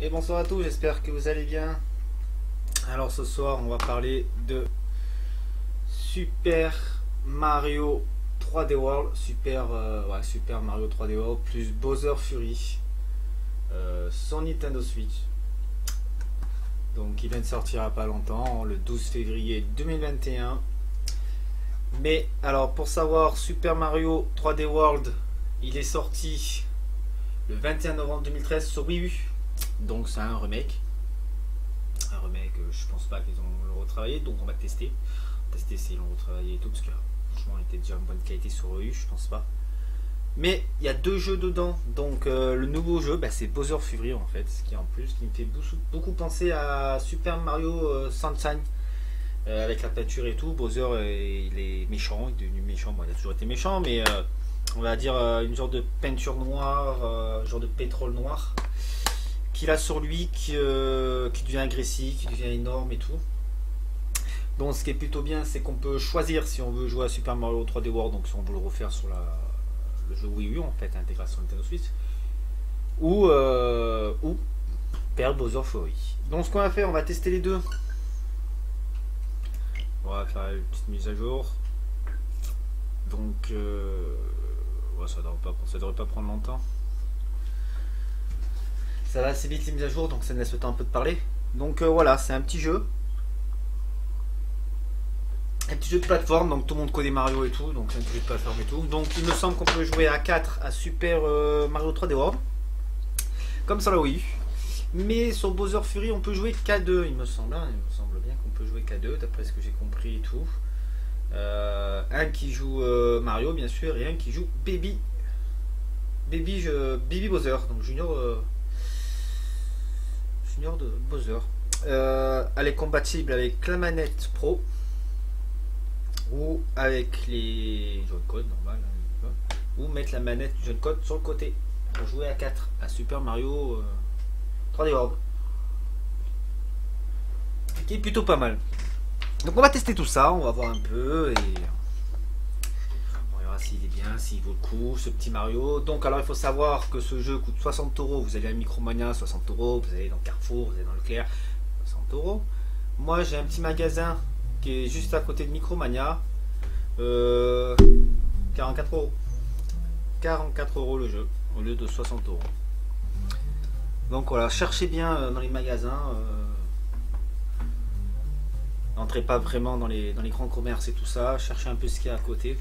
Et bonsoir à tous, j'espère que vous allez bien. Alors ce soir on va parler de Super Mario 3D World, Super Mario 3D World plus Bowser Fury sur Nintendo Switch. Donc il vient de sortir il n'y a pas longtemps, le 12 février 2021. Mais alors pour savoir, Super Mario 3D World, il est sorti le 21 novembre 2013 sur Wii U. Donc c'est un remake. Un remake, je pense pas qu'ils ont le retravaillé, donc on va tester. Tester s'ils l'ont retravaillé et tout, parce que franchement il était déjà en bonne qualité sur Wii U, je pense pas. Mais il y a deux jeux dedans. Donc le nouveau jeu, c'est Bowser Fury en fait, ce qui en plus qui me fait beaucoup penser à Super Mario Sunshine. Avec la peinture et tout, Bowser il est méchant, il est devenu méchant, bon il a toujours été méchant, mais on va dire une genre de peinture noire, genre de pétrole noir qu'il a sur lui, qui devient agressif, qui devient énorme et tout. Donc ce qui est plutôt bien, c'est qu'on peut choisir si on veut jouer à Super Mario 3D World, donc si on veut le refaire sur le jeu Wii U en fait, intégration Nintendo Switch, ou perdre Bowser Fury. Donc ce qu'on va faire, on va tester les deux. On va faire une petite mise à jour. Donc ouais, ça devrait pas prendre longtemps. Ça va assez vite les mises à jour, donc ça me laisse le temps un peu de parler. Donc voilà, c'est un petit jeu. Un petit jeu de plateforme, donc tout le monde connaît Mario et tout, donc c'est un petit jeu de plateforme et tout. Donc il me semble qu'on peut jouer à 4 à Super Mario 3D World. Comme sur la Wii U. Mais sur Bowser Fury, on peut jouer qu'à 2, il me semble. Hein. Il me semble bien qu'on peut jouer qu'à 2, d'après ce que j'ai compris et tout. Un qui joue Mario, bien sûr, et un qui joue Baby Bowser, donc Junior de Bowser. Elle est compatible avec la manette Pro ou avec les Joy-Con normal, hein, ou mettre la manette Joy-Con sur le côté pour jouer à 4 à Super Mario 3D World, qui est plutôt pas mal. Donc on va tester tout ça, on va voir un peu et on verra s'il est bien, s'il vaut le coup ce petit Mario. Donc alors il faut savoir que ce jeu coûte 60€, vous allez à Micromania 60€, vous allez dans Carrefour, vous allez dans Leclerc 60€. Moi j'ai un petit magasin qui est juste à côté de Micromania, 44€. 44€ le jeu au lieu de 60€. Donc voilà, cherchez bien dans les magasins. N'entrez pas vraiment dans les grands commerces et tout ça. Cherchez un peu ce qu'il y a à côté.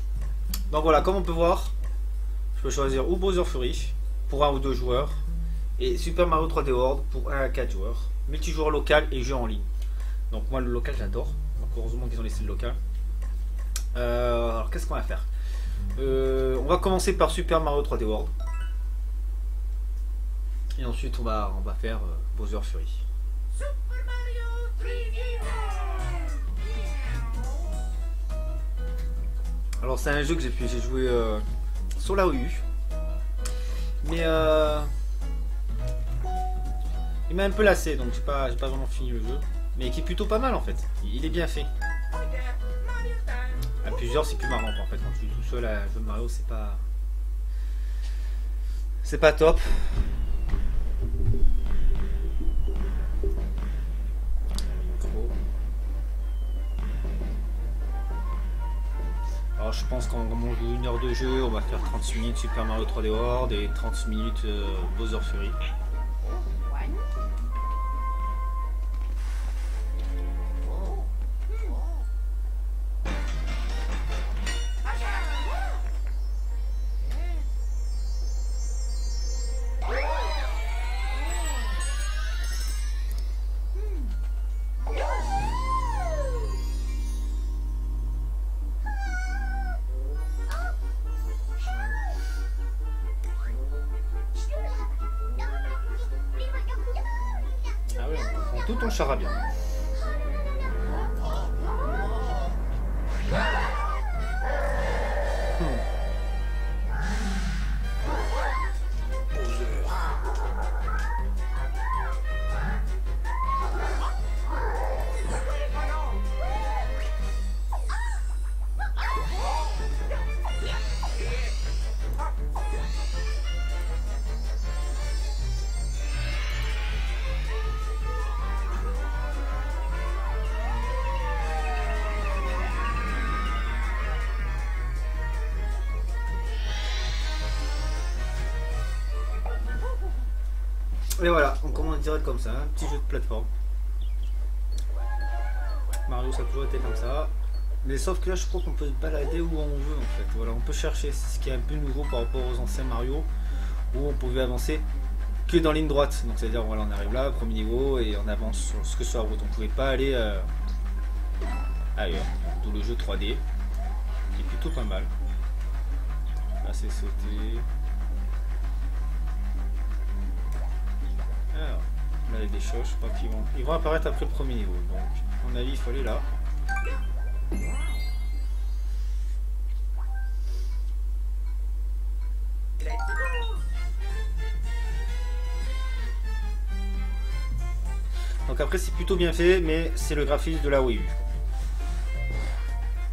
Donc voilà, comme on peut voir, je peux choisir ou Bowser Fury pour 1 ou 2 joueurs, et Super Mario 3D World pour 1 à 4 joueurs. Multijoueur local et jeu en ligne. Donc moi le local j'adore. Donc heureusement qu'ils ont laissé le local. Alors qu'est-ce qu'on va faire? On va commencer par Super Mario 3D World. Et ensuite on va faire Bowser Fury. Super Mario 3D World. Alors c'est un jeu que j'ai joué sur la Wii U. Mais il m'a un peu lassé, donc j'ai pas vraiment fini le jeu. Mais qui est plutôt pas mal en fait. Il est bien fait. À plusieurs c'est plus marrant en fait. Quand tu es tout seul à un jeu de Mario, c'est pas top. Alors je pense qu'en on joue 1 heure de jeu, on va faire 30 minutes Super Mario 3D World et 30 minutes Bowser Fury. Ah oui, on prend tout ton charabia. Et voilà, on commence direct comme ça, un petit jeu de plateforme. Mario ça a toujours été comme ça. Mais sauf que là je crois qu'on peut se balader où on veut en fait. Voilà, on peut chercher, c'est ce qui est un peu nouveau par rapport aux anciens Mario, où on pouvait avancer que dans ligne droite. Donc c'est à dire voilà, on arrive là, premier niveau, et on avance sur ce que sur la route. On pouvait pas aller ailleurs. D'où le jeu 3D, qui est plutôt pas mal. Là c'est sauté. Alors, là il y a des choses, je crois qu'ils vont apparaître après le premier niveau. Donc à mon avis il faut aller là. Donc après c'est plutôt bien fait, mais c'est le graphisme de la Wii U.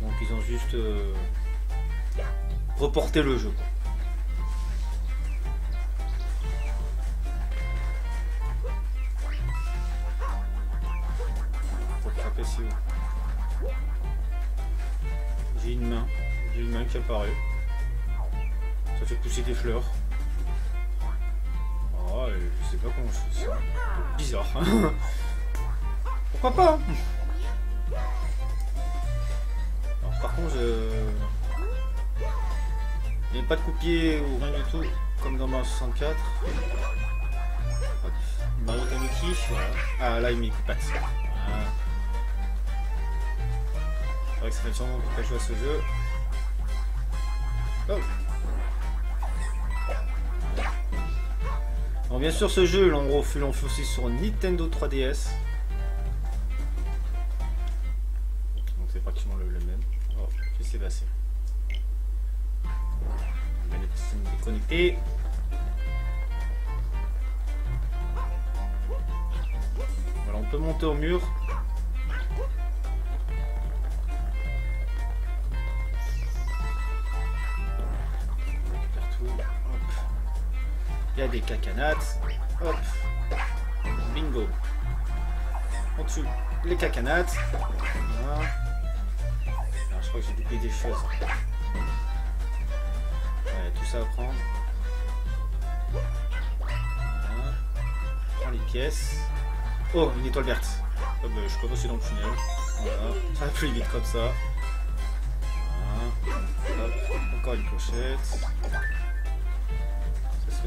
Donc ils ont juste reporté le jeu, quoi. Pour frapper c'est où? J'ai une main qui apparaît. Ça fait pousser des fleurs. Oh, je sais pas comment je fais ça. Bizarre. Pourquoi pas? Alors, par contre, il n'y a pas de coupier ou rien du tout, comme dans Mario 64. Mario Tanuki, voilà. Ah là, il met pas de ça. Voilà. C'est vrai que ça fait sûrement pour jouer à ce jeu. Oh. Alors bien sûr ce jeu l'on fait aussi sur Nintendo 3DS. Donc c'est pratiquement le même. Oh, qu'est-ce qui s'est passé? La manette est déconnectée. Voilà, on peut monter au mur. Il y a des cacanates. Hop. Bingo. On tue les cacanates. Voilà. Alors, je crois que j'ai découvert des choses. Ouais, tout ça à prendre. Voilà. Prends les pièces. Oh, une étoile verte. Oh, bah, je peux passer dans le tunnel. Voilà. Ça va plus vite comme ça. Voilà. Hop. Encore une clochette.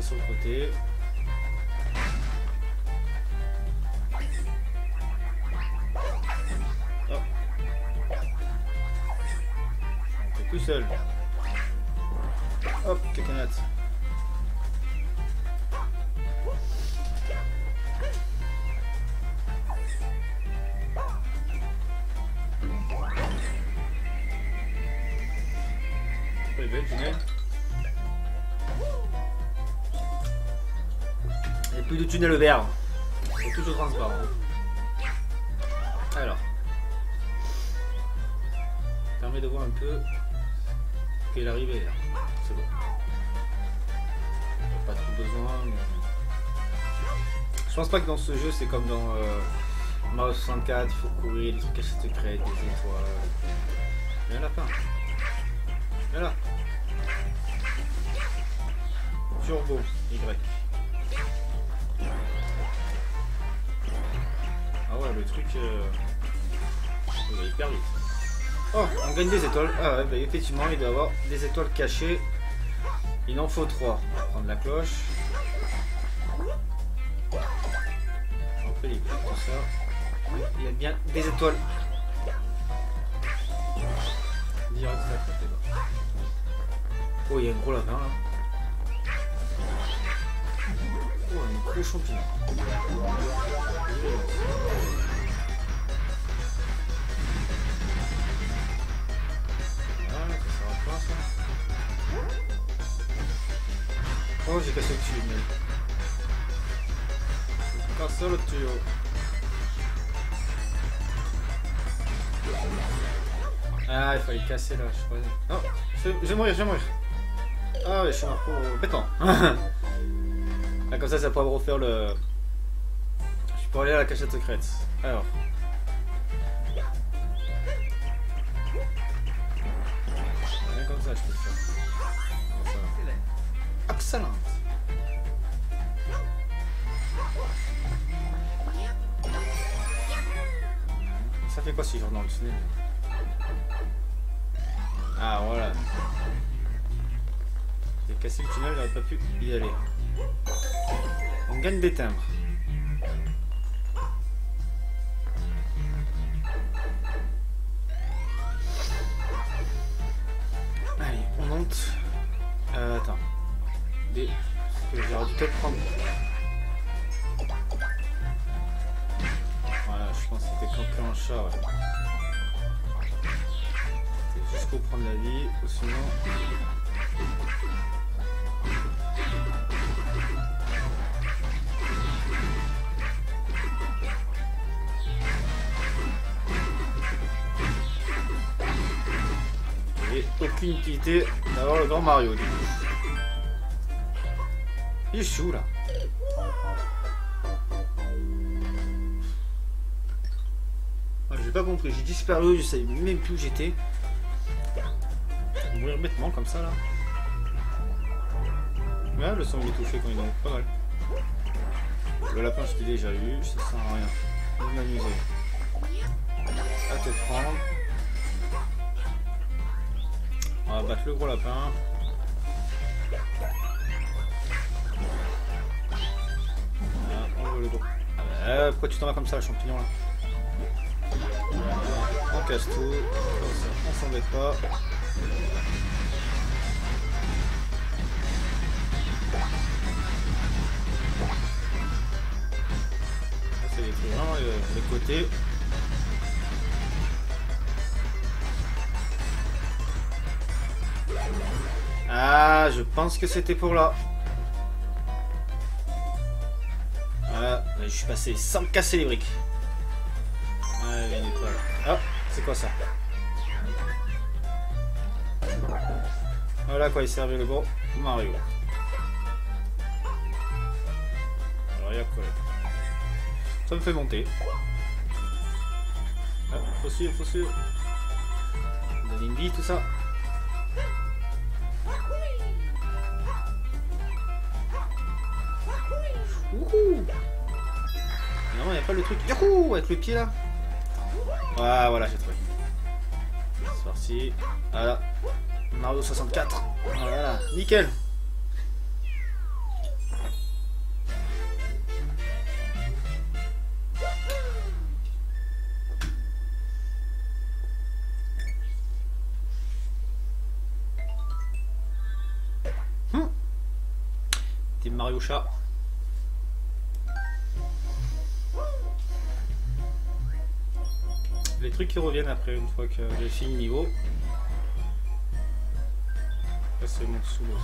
Sur le côté. Oh. On fait tout seul. Hop, cacanate. Très belle, tunnel. Plus de tunnel vert, c'est toujours transparent. Alors, ça permet de voir un peu qu'elle est arrivée là. C'est bon. Pas trop besoin. Mais... je pense pas que dans ce jeu c'est comme dans Mario 64, il faut courir, des trucs cachés secrets, des étoiles. Il y a un lapin. Il y a là. Turbo Y. Ah ouais, le truc il va hyper vite. Oh, on gagne des étoiles. Ah ouais, bah effectivement, il doit y avoir des étoiles cachées. Il en faut 3. On va prendre la cloche. On fait les clics, tout ça. Il y a bien des étoiles. Direct à côté là. Oh, il y a un gros lapin là. Oh, un gros champignon. Voilà, ça sert à quoi ça? Oh, j'ai cassé le tuyau. J'ai cassé le tuyau. Ah, il fallait casser là, je crois. Non, je vais mourir, je vais mourir. Ah ouais, je suis un peu bêtant. Ah, comme ça pourra me refaire le... Je peux aller à la cachette secrète. Alors. Rien comme ça, je peux le faire. Excellent. fait quoi si je rentre dans le tunnel? Ah voilà. J'ai cassé le tunnel, j'aurais pas pu y aller. On gagne des timbres. Allez, on monte. Attends. J'aurais dû peut-être prendre. Voilà, je pense que c'était campé en chat, ouais. C'était juste pour prendre la vie, ou sinon. Et aucune utilité d'avoir le grand Mario du coup. Il est chou là. Ah, j'ai pas compris, j'ai disparu, je savais même plus où j'étais. Je vais mourir bêtement comme ça là. Ouais, le son il est touché quand il est pas mal. Le lapin je t'ai déjà eu, ça sert à rien. Je vais m'amuser. À te prendre. On va battre le gros lapin. Voilà, on veut le gros. Ah bah, pourquoi tu t'en vas comme ça, le champignon là? On casse tout, comme ça, on s'embête pas. Ça c'est des trucs vraiment les côtés. Ah, je pense que c'était pour là. Voilà, je suis passé sans casser les briques. Ouais, il y a une étoile. Ah, c'est quoi ça? Voilà à quoi il servait le gros Mario. Alors il y a quoi? Ça me fait monter. Ah, faut suivre, faut suivre. Donner une vie, tout ça. Wouhou! Non, il n'y a pas le truc. Yahoo! Avec le pied là. Ah, voilà, j'ai trouvé. C'est parti. Voilà. Mario 64. Voilà, nickel. Petit Mario chat. Les trucs qui reviennent après une fois que j'ai fini le niveau. Là c'est mon sous l'eau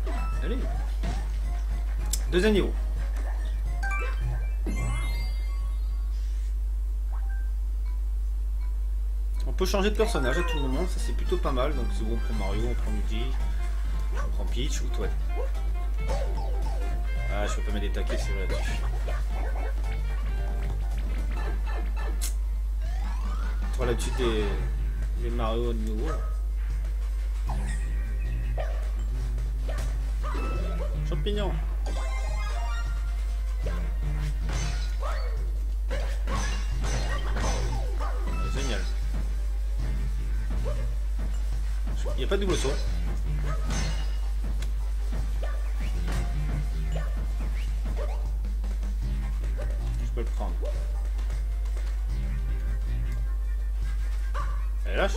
ça. Allez. Deuxième niveau. On peut changer de personnage à tout moment, ça c'est plutôt pas mal. Donc c'est bon, on prend Mario, on prend Luigi, on prend Peach ou toi. Ah, je peux pas mettre des taquets, c'est vrai là-dessus. Là-dessus des Mario de nouveau. Champignon. Génial. Il n'y a pas de double saut. Je peux le prendre. Elle lâche.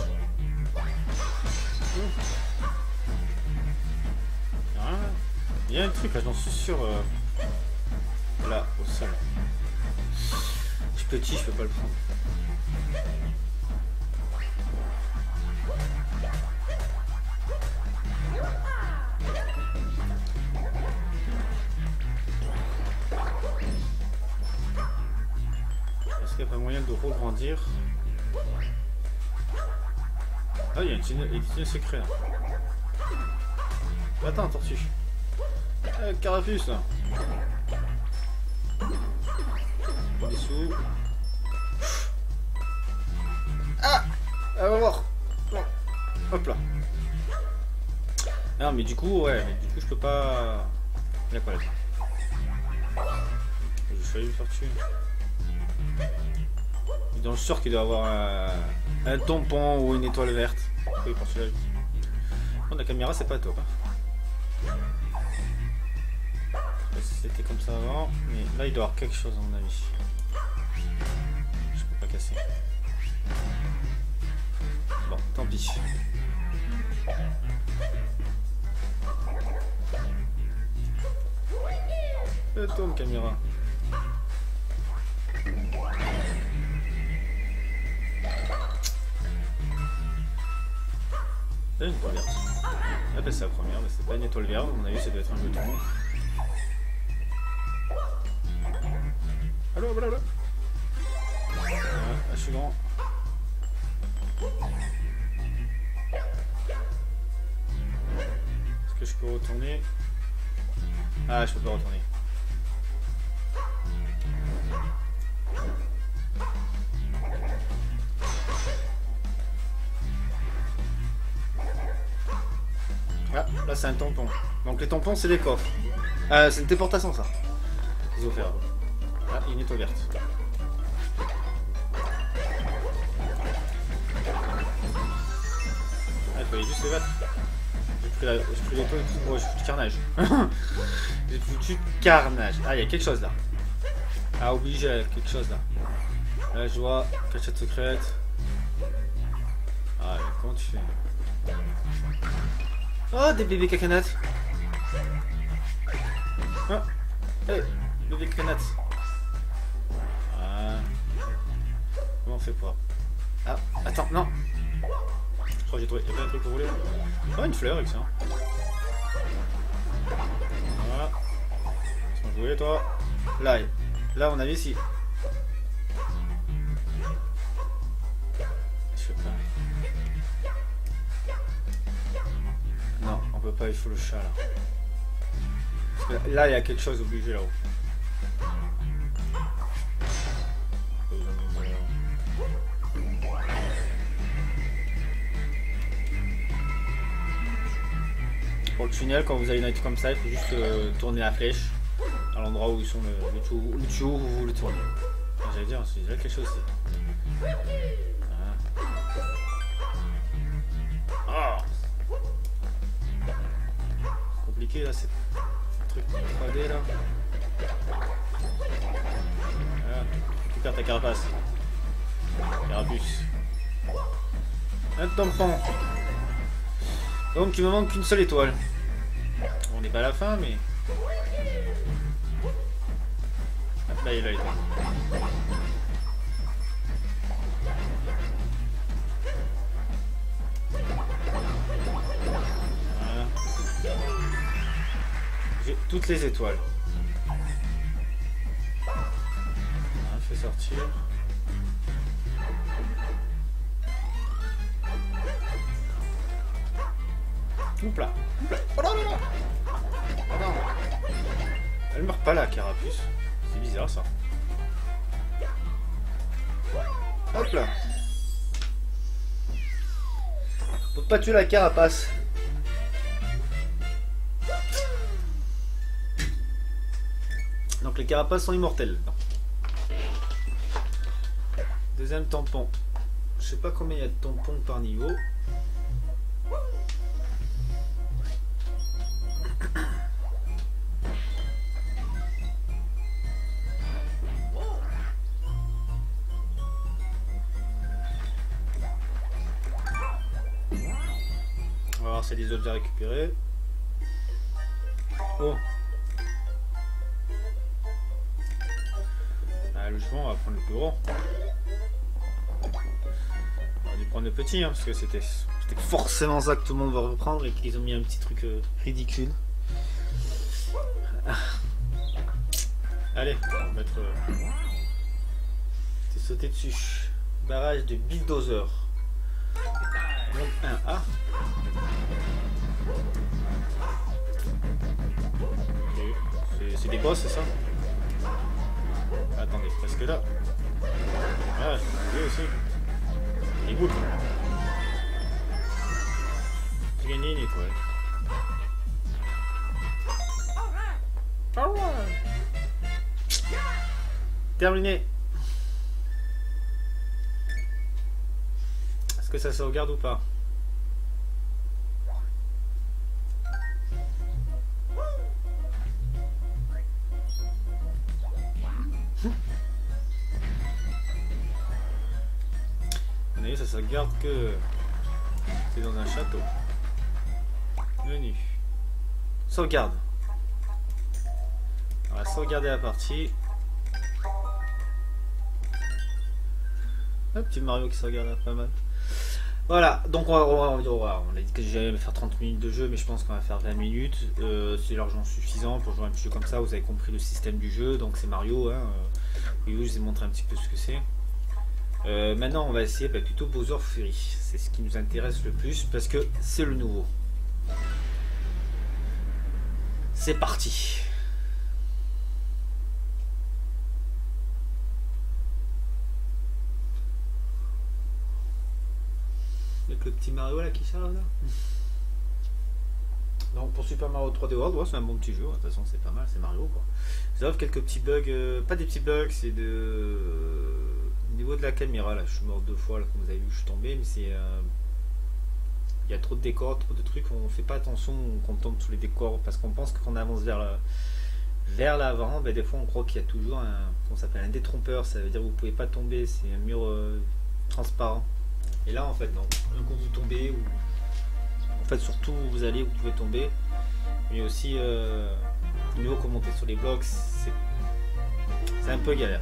Il y a un truc là, j'en suis sûr. Là, au sol. Je suis petit, je peux pas le prendre. Est-ce qu'il n'y a pas moyen de regrandir? Ah, il y a un tunnel secret là. Attends, tortue. Carapuce là. Dessous. Ah, elle va voir. Non. Hop là. Non mais du coup, ouais, mais du coup je peux pas. Il y a quoi là? J'ai failli me faire tuer. Dans le sûr qu'il doit avoir un tampon ou une étoile verte. Oui, pour celui-là. Bon, la caméra, c'est pas top. Hein. Je sais pas si c'était comme ça avant, mais là, il doit y avoir quelque chose, à mon avis. Je peux pas casser. Bon, tant pis. Tourne, caméra. Là, une étoile verte. Ah bah c'est la première, mais c'est pas une étoile verte, à mon avis ça doit être un jeton. Allo, voilà, là. Ah, je suis grand. Est-ce que je peux retourner? Ah, je peux pas retourner. Ah, là c'est un tampon. Donc les tampons c'est des coffres. C'est une téléportation ça. Ils ont fait. Ah, une étoile verte. Ah, il fallait juste les battre. J'ai pris l'étoile. Oh, j'ai foutu carnage. J'ai foutu carnage. Ah, il y a quelque chose là. Ah, obligé, il y a quelque chose là. Là, je vois cachette secrète. Ah, comment tu fais? Oh, des bébés cacanates. Ah, hey, bébé cacanate. Ah. Comment on fait pour... Ah, attends, non. Je crois que j'ai trouvé. Il y a pas un truc pour rouler. Oh, une fleur, excellent. Voilà. Laisse-moi jouer, toi. Là, on a vu ici. Je sais pas. Non, on peut pas, il faut le chat là. Parce que là, il y a quelque chose obligé là-haut. Pour le tunnel, quand vous avez une night comme ça, il faut juste tourner la flèche à l'endroit où ils sont le tuyau où vous le tournez. J'allais dire, c'est déjà quelque chose ici. Ah. Compliqué là, c'est truc 3D là. Voilà. Récupère ta carapace. Carapuce. Un tampon. Donc il me manque qu'une seule étoile. On n'est pas à la fin mais... Là il est là l'étoile. Voilà. J'ai toutes les étoiles. Voilà, fais sortir. Oups là. Oh là là là. Oh non. Elle meurt pas là, carapuce. C'est bizarre ça. Hop là. On peut pas tuer la carapace. Donc les carapaces sont immortelles. Deuxième tampon. Je sais pas combien il y a de tampons par niveau. On va voir s'il y a des objets à récupérer. Oh. Ah, logiquement, on va prendre le plus grand. On va dû prendre le petit, hein, parce que c'était forcément ça que tout le monde va reprendre et qu'ils ont mis un petit truc ridicule. Ah. Allez, on va mettre... T'es sauté dessus. Barrage de bulldozer. Donc, un A. C'est des boss, c'est ça? Attendez, parce que là... Ah, c'est aussi. Il goûte. J'ai gagné une étoile. Alright. Terminé. Est-ce que ça sauvegarde ou pas? On a vu, ça sauvegarde que c'est dans un château. Menu. Sauvegarde. On va sauvegarder la partie. Un petit Mario qui se regarde pas mal. Voilà, donc on a dit que j'allais faire 30 minutes de jeu, mais je pense qu'on va faire 20 minutes. C'est largement suffisant pour jouer un petit jeu comme ça. Vous avez compris le système du jeu, donc c'est Mario. Hein. Oui, je vous ai montré un petit peu ce que c'est. Maintenant, on va essayer plutôt Bowser Fury. C'est ce qui nous intéresse le plus parce que c'est le nouveau. C'est parti. Avec le petit Mario là qui sort là. Donc pour Super Mario 3D World, ouais, c'est un bon petit jeu. De toute façon, c'est pas mal, c'est Mario quoi. Ça offre quelques petits bugs, pas des petits bugs, c'est de au niveau de la caméra là. Je suis mort 2 fois là, comme vous avez vu, je suis tombé, mais c'est il y a trop de décors, trop de trucs, on fait pas attention quand on tombe sur les décors parce qu'on pense que quand on avance vers l'avant, des fois on croit qu'il y a toujours un détrompeur, ça veut dire que vous pouvez pas tomber, c'est un mur transparent. Et là en fait non, quand vous tombez, ou en fait surtout où vous allez, vous pouvez tomber, mais aussi au niveau quand vous montez sur les blocs, c'est un peu galère.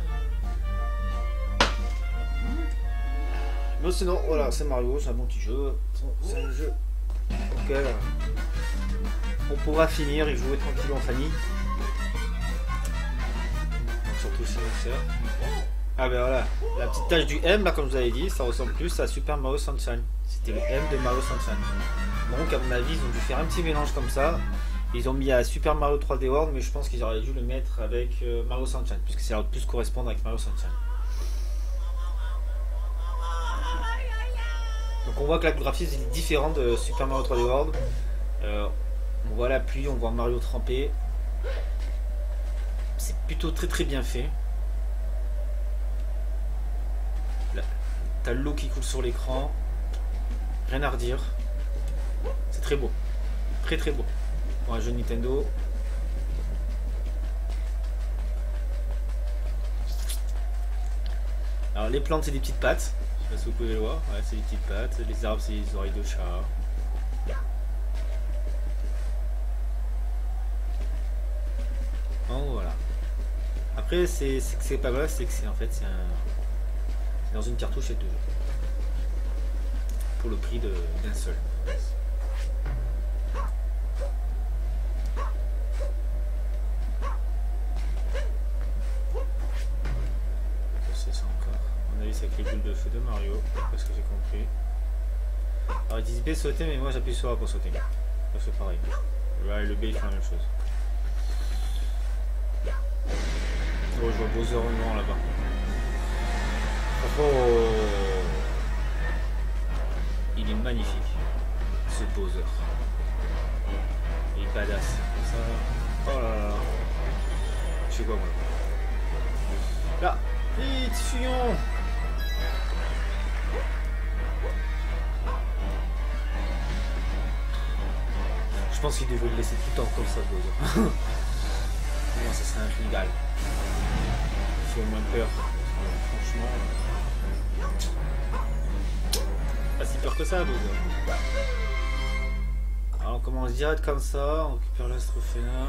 Mais sinon, voilà, c'est Mario, c'est un bon petit jeu. C'est un jeu auquel on pourra finir et jouer tranquille en famille. Surtout si ma soeur. Ah ben voilà, la petite tache du M, là, comme je vous avais dit, ça ressemble plus à Super Mario Sunshine. C'était le M de Mario Sunshine. Donc, à mon avis, ils ont dû faire un petit mélange comme ça. Ils ont mis à Super Mario 3D World, mais je pense qu'ils auraient dû le mettre avec Mario Sunshine, puisque ça va plus correspondre avec Mario Sunshine. Donc on voit que le graphisme est différent de Super Mario 3D World. On voit la pluie, on voit Mario trempé. C'est plutôt très très bien fait. T'as l'eau qui coule sur l'écran. Rien à redire. C'est très beau. Très très beau. Pour un jeu Nintendo. Alors les plantes c'est des petites pattes. Je sais pas si vous pouvez le voir, ouais, c'est des petites pattes, les arbres c'est des oreilles de chat. Bon voilà. Après c'est pas mal, c'est que c'est en fait c'est dans une cartouche et 2 jeux. Pour le prix d'un seul. C'est avec les boules de feu de Mario, d'après ce que j'ai compris. Alors ils disent B sauter, mais moi j'appuie sur A pour sauter. C'est pareil. Le A et le B ils font la même chose. Oh, je vois Bowser en noir là-bas. Oh, il est magnifique, ce Bowser. Il est badass. Comme ça. Oh là là. Je sais quoi moi. Là, vite, fuyons. Je pense qu'il devrait le laisser tout le temps comme ça, Bowser. Moi, ça serait un rival. Il fait au moins peur. Franchement. Pas si peur que ça, Bowser. Alors, on commence direct comme ça. On récupère l'astrophéna.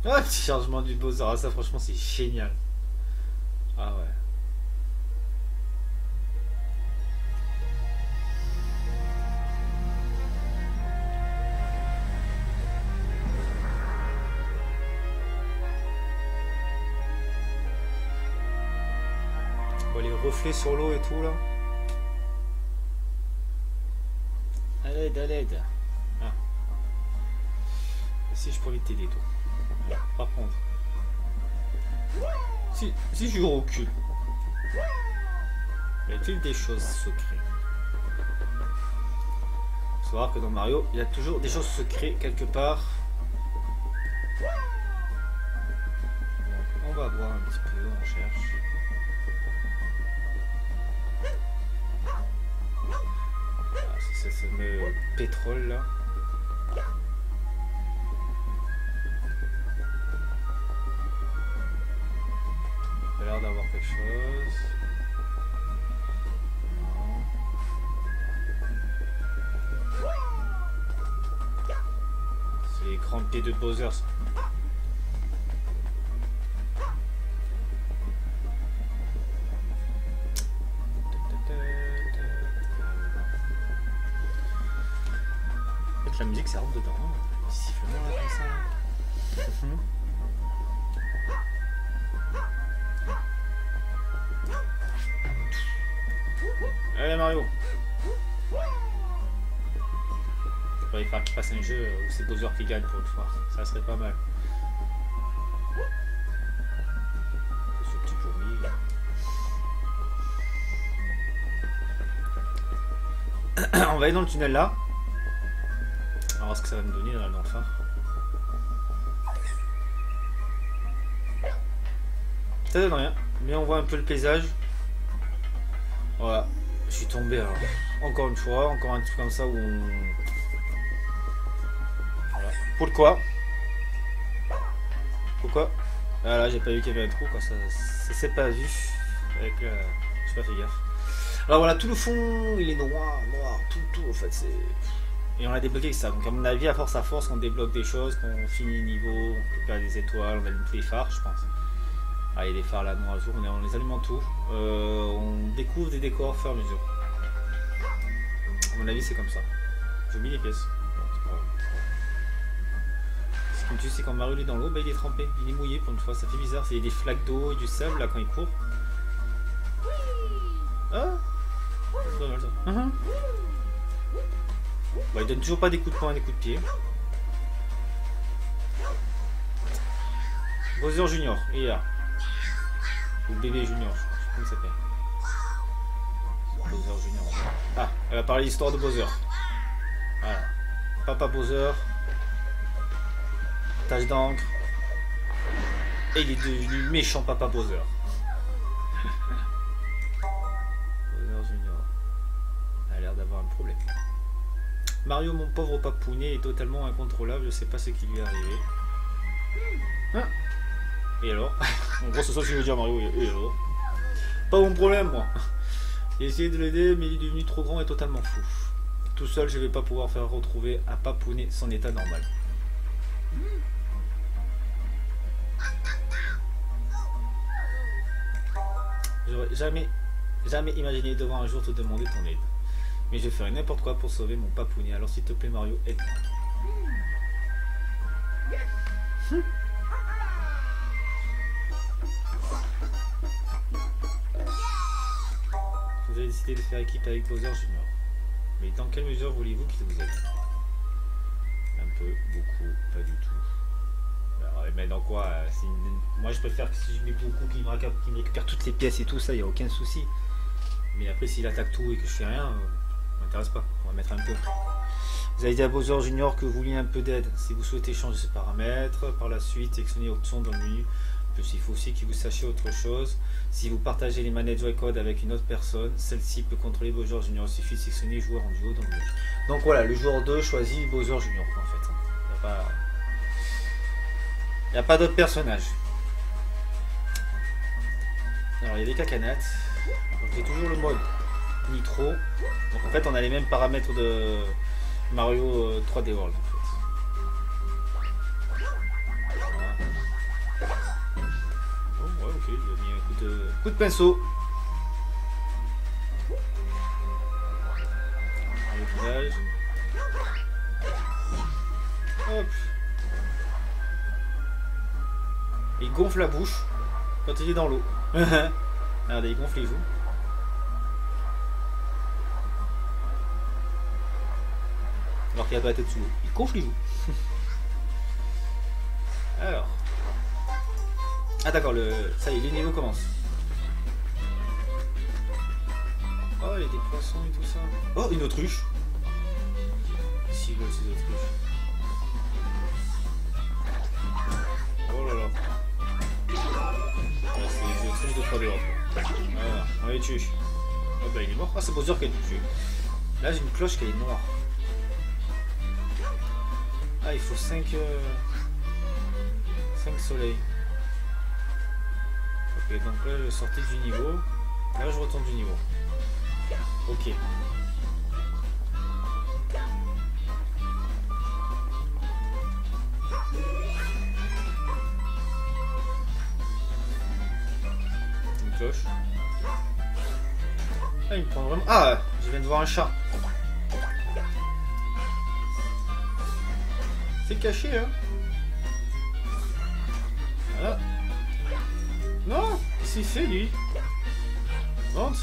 Ah, petit chargement du Bowser, ah, ça franchement c'est génial. Ah ouais. Bon, les reflets sur l'eau et tout là. À l'aide, à l'aide. Ah, si je peux vite t'aider, toi. Par contre, si je recule, y a-t-il des choses secrètes? Il faut savoir que dans Mario, il y a toujours des choses secrètes quelque part. Donc, on va voir un petit peu, on cherche. Voilà, c'est ce fameux pétrole là. Il a l'air d'avoir quelque chose. Non. C'est l'écran de pied de Bowser. Ça. La musique ça rentre dedans, hein. Sifflement là comme ça. Allez Mario. Il faudrait faire qu'il fasse un jeu où c'est Bowser qui gagne pour une fois. Ça serait pas mal. Ce petit fourmi. On va aller dans le tunnel là. On va voir ce que ça va me donner dans le phare. Ça donne rien, mais on voit un peu le paysage. Voilà, je suis tombé alors. Encore une fois, encore un truc comme ça où on... Voilà. Pourquoi? Pourquoi? Ah là, j'ai pas vu qu'il y avait un trou, quoi. Ça s'est pas vu. Avec la... J'ai pas fait gaffe. Alors voilà, tout le fond, il est noir, tout, en fait, c'est... Et on a débloqué ça, donc à mon avis, à force, on débloque des choses, qu'on finit les niveaux, on récupère des étoiles, on allume tous les phares, je pense. Ah, il y a des phares là, noirs à jour, on les allume en tout. On découvre des décors au fur et à mesure. À mon avis, c'est comme ça. J'ai oublié les pièces. Ce qui me tue, c'est quand Mario est dans l'eau, bah, il est trempé, il est mouillé pour une fois, ça fait bizarre. Il y a des flaques d'eau et du sable là quand il court. Ah, c'est pas mal ça. Bah, il donne toujours pas des coups de poing, des coups de pied. Bowser Junior, il est là. Ou bébé Junior, je sais pas comment ça s'appelle. Bowser Junior. Ah, elle va parler l'histoire de Bowser. Voilà. Papa Bowser. Tache d'encre. Et il est devenu méchant Papa Bowser. Bowser Junior. Elle a l'air d'avoir un problème. Mario, mon pauvre papounet, est totalement incontrôlable, je sais pas ce qui lui est arrivé. Hein? Et alors? En gros, c'est ça ce que je veux dire, Mario. Et alors? Pas mon problème, moi. J'ai essayé de l'aider, mais il est devenu trop grand et totalement fou. Tout seul, je vais pas pouvoir faire retrouver à papounet son état normal. J'aurais jamais imaginé devoir un jour te demander ton aide. Mais je ferai n'importe quoi pour sauver mon papounet. Alors s'il te plaît Mario, aide-moi. Vous avez décidé de faire équipe avec Bowser Junior. Mais dans quelle mesure voulez-vous qu'il vous aide? Un peu, beaucoup, pas du tout. Alors, mais dans quoi moi je préfère que si je mets beaucoup qu'il me récupère toutes les pièces et tout ça, il n'y a aucun souci. Mais après s'il attaque tout et que je fais rien... m'intéresse pas, on va mettre un peu. Vous avez dit à Bowser Junior que vous vouliez un peu d'aide. Si vous souhaitez changer ce paramètre, par la suite, sélectionnez option dans le menu. En plus, il faut aussi que vous sachiez autre chose. Si vous partagez les manettes Joy-Con avec une autre personne, celle-ci peut contrôler Bowser Junior. Il suffit de sélectionner joueur en duo dans le menu. Donc voilà, le joueur 2 choisit Bowser Junior en fait. Il n'y a pas d'autres personnages. Alors il y a des cacanates. J'ai toujours le mode Nitro. Donc en fait on a les mêmes paramètres de Mario 3D World en fait. Voilà. Oh ouais ok, il a mis un coup de pinceau. Le visage. Hop. Il gonfle la bouche quand il est dans l'eau. Regardez, il gonfle les joues. Alors qu'il n'y a pas la tête sous l'eau. Il gonfle les joues. Alors. Ah d'accord, ça y est, les niveaux commencent. Oh, il y a des poissons et tout ça. Oh, une autruche. S'ils veulent ces autruches. Oh là là. Ouais, c'est les autruches de 3D. Voilà, on les tue. Oh bah il est mort. Ah, c'est Bowser qui a tué. Là j'ai une cloche qui est noire. Ah, il faut 5 soleils. Ok, donc là je sortais du niveau. Là je retourne du niveau. Ok. Une cloche. Ah, il me prend vraiment... Ah, je viens de voir un chat. C'est caché, hein. Voilà. Non, qu'est-ce qu'il fait, lui? Monte.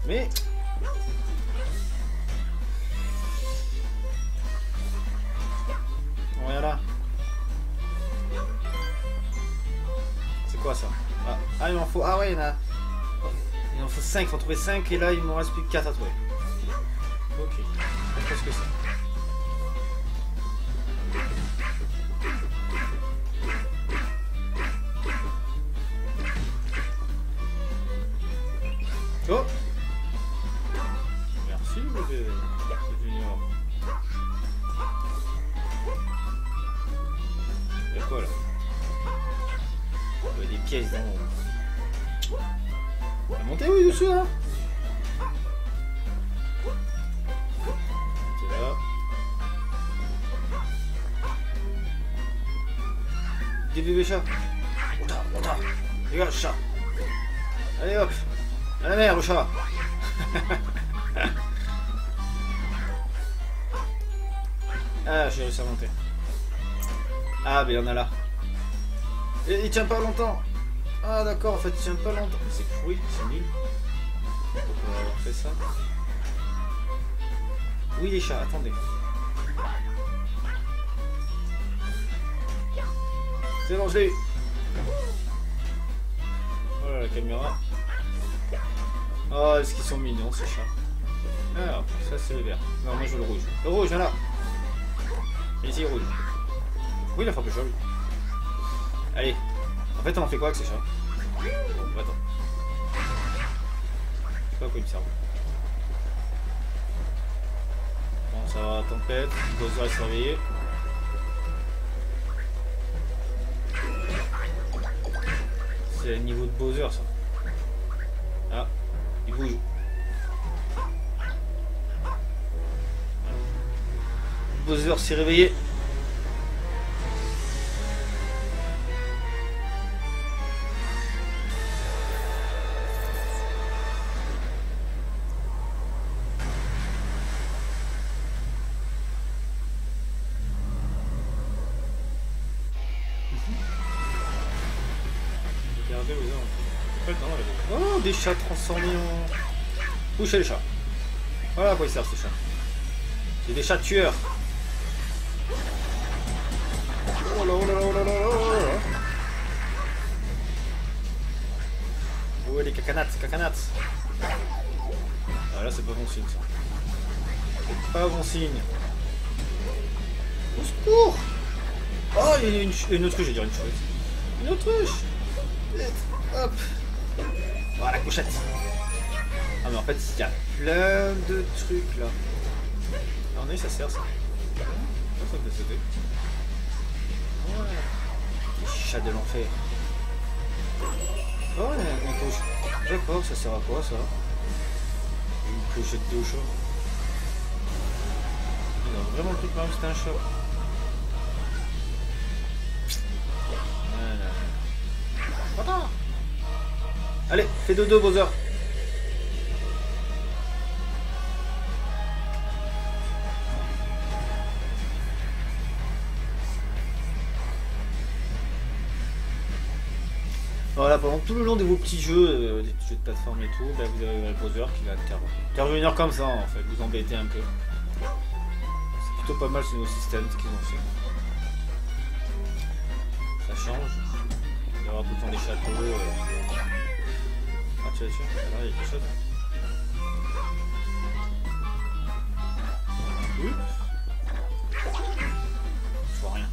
Mais... Bon, regarde là. C'est quoi ça? Ah, il m'en faut... Ah ouais, il y en a... Il en faut 5, il faut en trouver 5 et là il m'en reste plus que 4 à trouver. Ok, je sais ce que c'est. Oh! Merci, bébé. C'est junior. Il y a quoi là? Il y a des pièces dans l'eau. On va monter, oui, dessus là. C'est là. Des bébés chats. Monta. Dégage, chat. Allez hop. À la mer, le chat. Ah, j'ai réussi à monter. Ah, mais il y en a là. Et il tient pas longtemps. Ah, d'accord, en fait, il tient pas longtemps. C'est pourri, c'est nul. Pourquoi avoir fait ça? Oui, les chats, attendez. C'est bon, je l'ai eu. Voilà la caméra. Oh, est-ce qu'ils sont mignons ces chats? Alors, ça c'est le vert. Non, moi je veux le rouge. Le rouge, voilà. Ici, rouge. Oui, il a frappé le chat, lui. Allez. En fait, on en fait quoi avec ces chats? Bon, attends. Je sais pas à quoi ils me servent. Bon, ça va, tempête. Bowser est surveillé. C'est le niveau de Bowser, ça. Ah, il bouge. Bowser s'est réveillé. Regardez, Bowser. Pas le temps, là. Oh, des chats transformés en... Où chez les chats? Voilà à quoi ils servent ces chats. C'est des chats tueurs. Oh là là là là là là. Oh, les cacanates. Ah là, c'est pas bon signe, ça. C'est pas bon signe. Au secours! Oh, il y a une autruche, je vais dire une chose. Une autruche! Hop! Oh, la couchette! Ah, mais en fait, il y a plein de trucs là. Alors, ça sert ça. Ça me fait sauter. Ouais. Les chats de l'enfer. Oh, il y a une couche. D'accord, ça sert à quoi ça? Une couchette de chat. Il a vraiment le truc marrant, c'était un chat. Voilà. Attends. Allez, fais dodo, Bowser. Voilà, pendant tout le long de vos petits jeux, des petits jeux de plateforme et tout, bah, vous avez Bowser qui va intervenir comme ça en fait, vous embêter un peu. Ça plutôt pas mal ce nouveau système, ce qu'ils ont fait. Ça change. Il va y avoir tout le temps des châteaux. Ah, tu vas dessus? Là, il y a quelque chose. Oups. Je vois rien.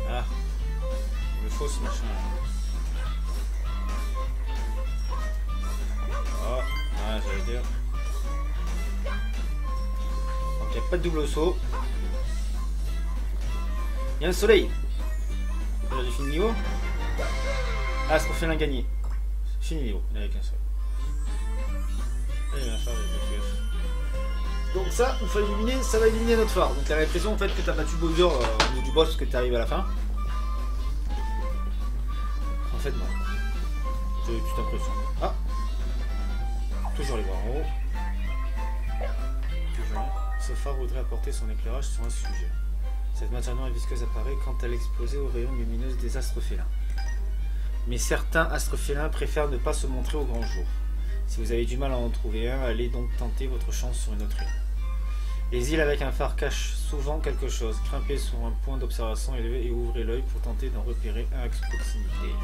Ah. Il me faut ce machin là. Oh. Ah, j'allais dire. Donc il n'y a pas de double saut. Il y a un soleil. J'ai fini le niveau. Ah, ce qu'on fait l'un gagné. Fini le niveau, il n'y avait qu'un seul. Allez, bien faire les gaffe. Donc ça, une fois éliminé, ça va éliminer notre phare. Donc la répression en fait que tu as battu Bowser au niveau du boss parce que tu arrives à la fin. En fait non. J'ai une petite impression. Ah. Toujours les bras en haut. Toujours. Ce phare voudrait apporter son éclairage sur un sujet. Cette matière noire et visqueuse apparaît quand elle explosait aux rayons lumineux des astres félins. Mais certains astres félins préfèrent ne pas se montrer au grand jour. Si vous avez du mal à en trouver un, allez donc tenter votre chance sur une autre île. Les îles avec un phare cachent souvent quelque chose. Grimpez sur un point d'observation élevé et ouvrez l'œil pour tenter d'en repérer un à proximité.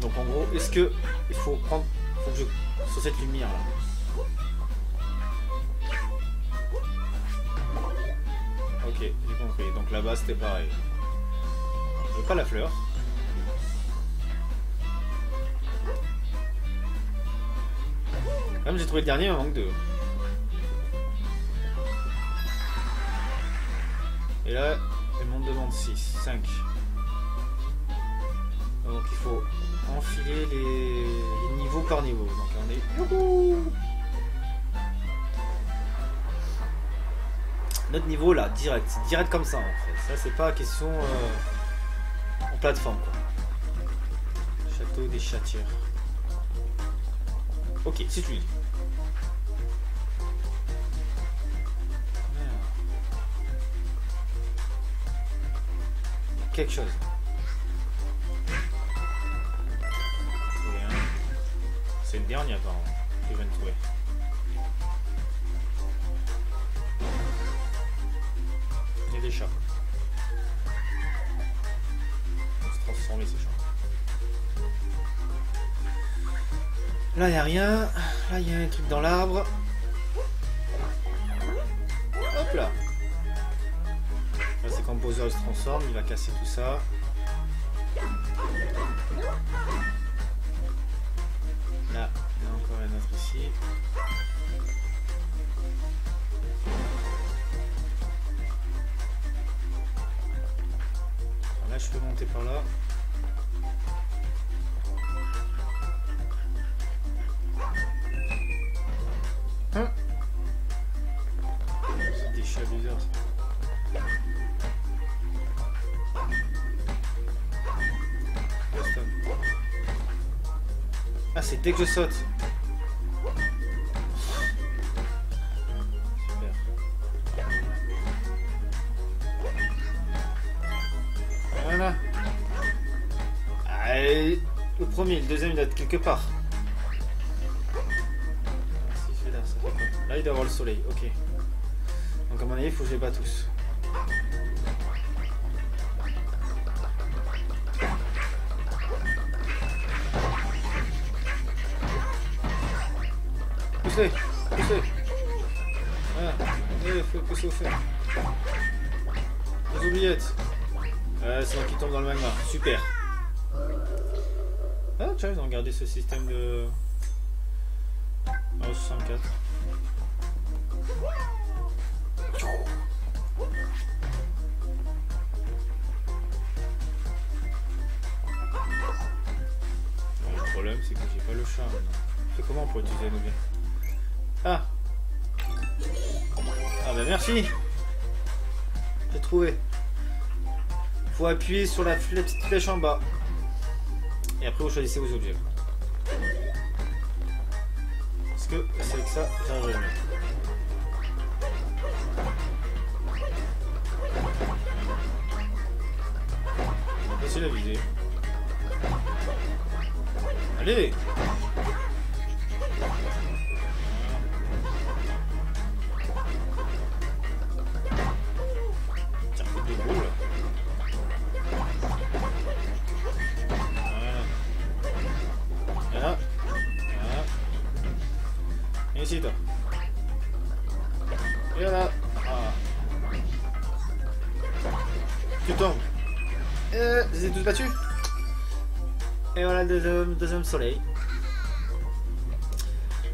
Donc en gros, est-ce que il faut prendre, faut que je sur cette lumière là. Ok, j'ai compris. Donc là-bas c'était pareil. Je veux pas la fleur. Comme j'ai trouvé le dernier, il m'en manque deux. Et là, elle m'en demande 6, 5. Donc il faut enfiler les niveaux par niveau. Donc on est... Youhou! Notre niveau là, direct. C'est direct comme ça en fait. Ça c'est pas question en plateforme quoi. Château des châtières. Ok, c'est lui. Quelque chose. C'est le dernier apparemment que je viens de trouver. Il y a des chats. On va se transformer ces chats. Là il n'y a rien. Là il y a un truc dans l'arbre. Hop là. Là c'est quand Bowser se transforme, il va casser tout ça. Là, il y a encore un autre ici. Là je peux monter par là. Hein? C'est des chats bizarres ça. Ah, c'est dès que je saute. Super. Voilà. Allez, le premier, le deuxième il doit être quelque part. Si je vais là, ça fait quoi? Là il doit avoir le soleil, ok. Donc à mon avis il faut que je les bats tous. Poussez, poussez. Voilà, il faut pousser au fer. Les oubliettes. C'est moi qui tombe dans le magma, super. Ah tiens, ils ont gardé ce système de... Oh, 64. Le problème c'est que j'ai pas le chat maintenant. C'est comment pour utiliser un objet? Ah. Ah bah merci. J'ai trouvé. Faut appuyer sur la petite flèche en bas. Et après vous choisissez vos objets. Parce que c'est avec ça que j'arrive mieux. On va passer la visée. Allez. Tiens, coup de boule. Voilà. Voilà. Voilà. Et ici, toi. Et voilà. Ah. Tu tombes. Je les ai tous battus. Et voilà le deuxième soleil.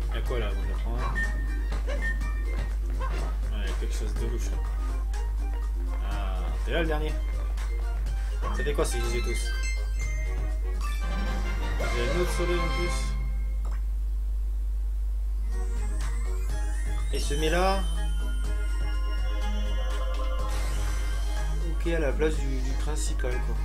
Il y a quoi là? On apprend. Il y a quelque chose de louche là. Ah, t'es là le dernier. Ça fait quoi si je les ai tous? J'ai un autre soleil en plus. Et ce met là. Ok, à la place du principal quoi.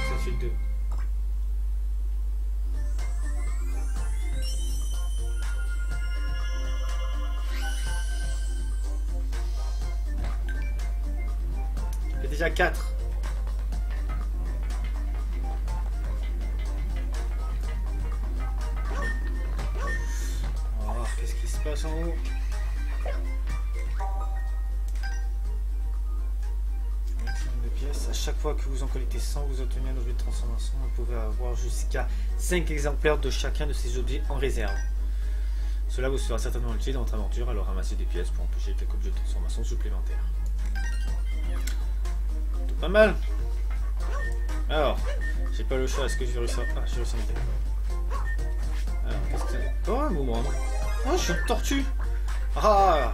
Ça fait 2. Ça fait déjà 4. Passe en haut. De pièces. À chaque fois que vous en collectez 100, vous obtenez un objet de transformation. Vous pouvez avoir jusqu'à 5 exemplaires de chacun de ces objets en réserve. Cela vous sera certainement utile dans votre aventure, alors ramassez des pièces pour empêcher quelques objets de transformation supplémentaires. Tout pas mal. Alors, j'ai pas le chat, est-ce que je vais réussir? Ah, j'ai réussi à monter. Alors, qu'est-ce que c'est? Oh, un boomerang. Oh, je suis une tortue. Ah,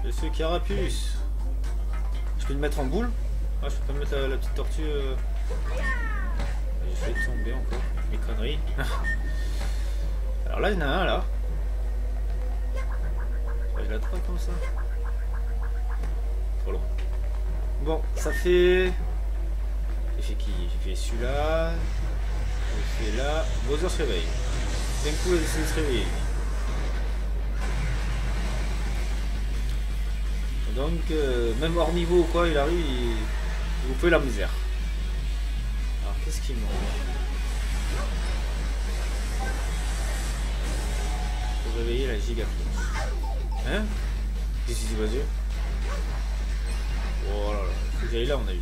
je suis carapuce. Je peux le mettre en boule. Ah, je peux pas mettre la petite tortue. J'ai fait tomber encore. Mes conneries. Alors là, il y en a un là. Je l'attrape comme ça. Trop long. Bon, ça fait. J'ai fait qui? J'ai fait celui-là. J'ai fait là. Bowser se réveille. D'un coup, il se réveille. Donc, même hors niveau ou quoi, il arrive, il vous fait la misère. Alors, qu'est-ce qu'il mange? Pour réveiller la gigaflèche. Hein? Qu'est-ce qu'il vas-y? Oh là là, faut que j'aille là, à mon avis.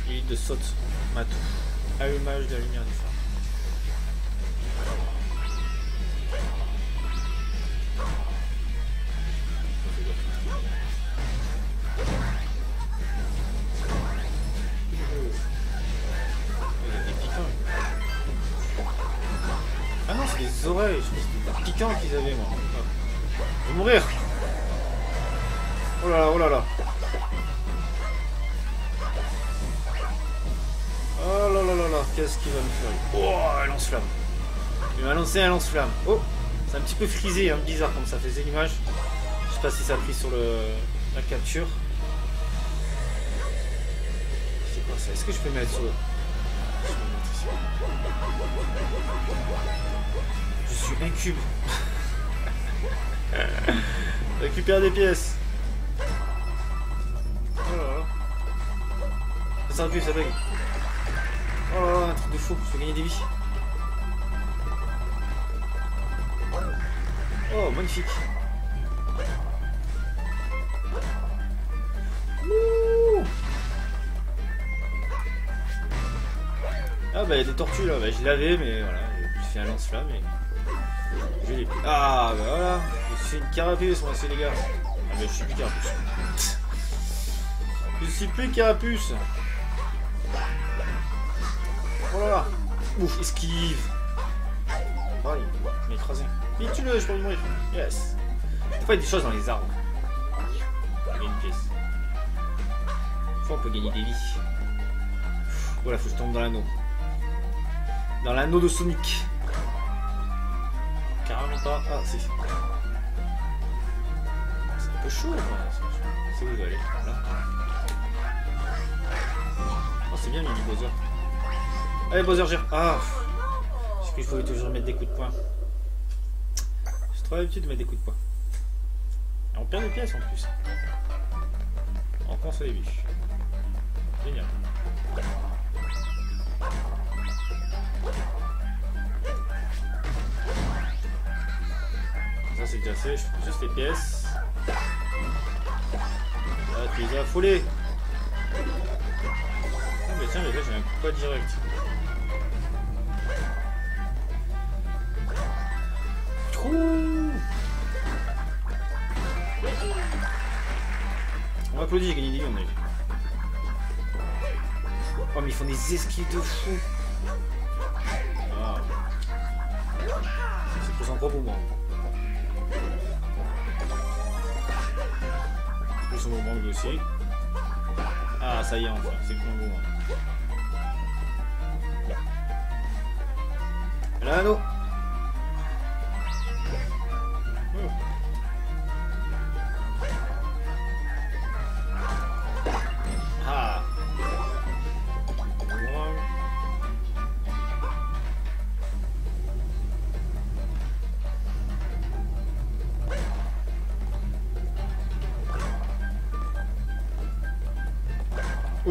Huile de saute, matou. Allumage de la lumière du phare. Ah non, c'est des oreilles, je pense que c'était des piquants qu'ils avaient, moi. Je vais mourir. Oh là là, oh là là. Oh là là là là, qu'est-ce qu'il va me faire? Oh, un lance-flamme. Il m'a lancé un lance-flamme. Oh, c'est un petit peu frisé, hein, bizarre comme ça fait ces images. Je sais pas si ça a pris sur la capture. C'est quoi ça? Est-ce que je peux mettre sur le... Je suis un cube. Récupère des pièces. Oh là là. Ça sert plus, ça bug. Oh là là, un truc de fou, je vais gagner des vies. Oh, magnifique. Ouh. Ah bah il y a des tortues là, bah, je l'avais mais voilà, j'ai fait un lance-flamme et je l'ai pris. Ah bah voilà, je suis une carapuce moi c'est les gars. Ah mais je suis plus carapuce. Je suis plus carapuce. Oh là là. Ouf, esquive. Oh il m'a écrasé. Vite tue-le, je peux mourir. Yes. Des fois il y a des choses dans les arbres. Il y a une pièce. Des fois on peut gagner des vies. Voilà, faut que je tombe dans l'anneau. Dans l'anneau de Sonic. Carrément pas. Ah, si. C'est un peu chaud, quoi. C'est où je dois aller? Là. Oh, c'est bien, mini Bowser. Allez, Bowser, gère. Ah! Est-ce qu'il faut toujours mettre des coups de poing? J'ai trop l'habitude de mettre des coups de poing. On perd des pièces en plus. On pense les biches. Génial. Ça c'est cassé, je fais juste les pièces. Ah, tu les as affolés. Ah mais tiens, mais là j'ai un coup pas direct. On applaudit, j'ai gagné des vies, on a vu. Oh mais ils font des esquives de fou. Ah. C'est pour son propre moment. Pour son moment lui aussi. Ah ça y est enfin, c'est le bon moment. L'anneau.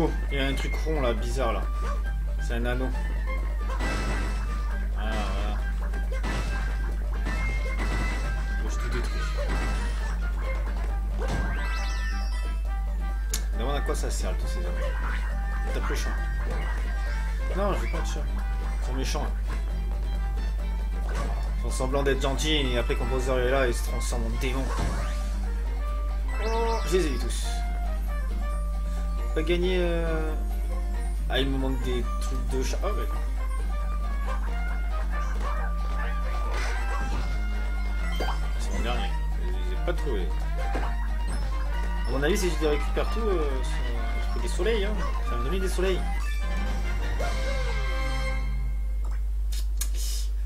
Oh, il y a un truc rond là, bizarre là. C'est un anneau. Ah voilà. Bon, je tout détruis. Demande à quoi ça sert tous ces anneaux. Tape le chat. Non, je veux pas de chat. Ils sont méchants. Ils font semblant d'être gentils et après quand Bowser est là, ils se transforment en démons. Oh, je les ai vus tous. Pas gagner. Ah, il me manque des trucs de chat. Oh, ouais. C'est mon dernier. Je les ai pas trouvés. À mon avis, si je les récupère tout, je fais des soleils. Hein. Ça va me donner des soleils.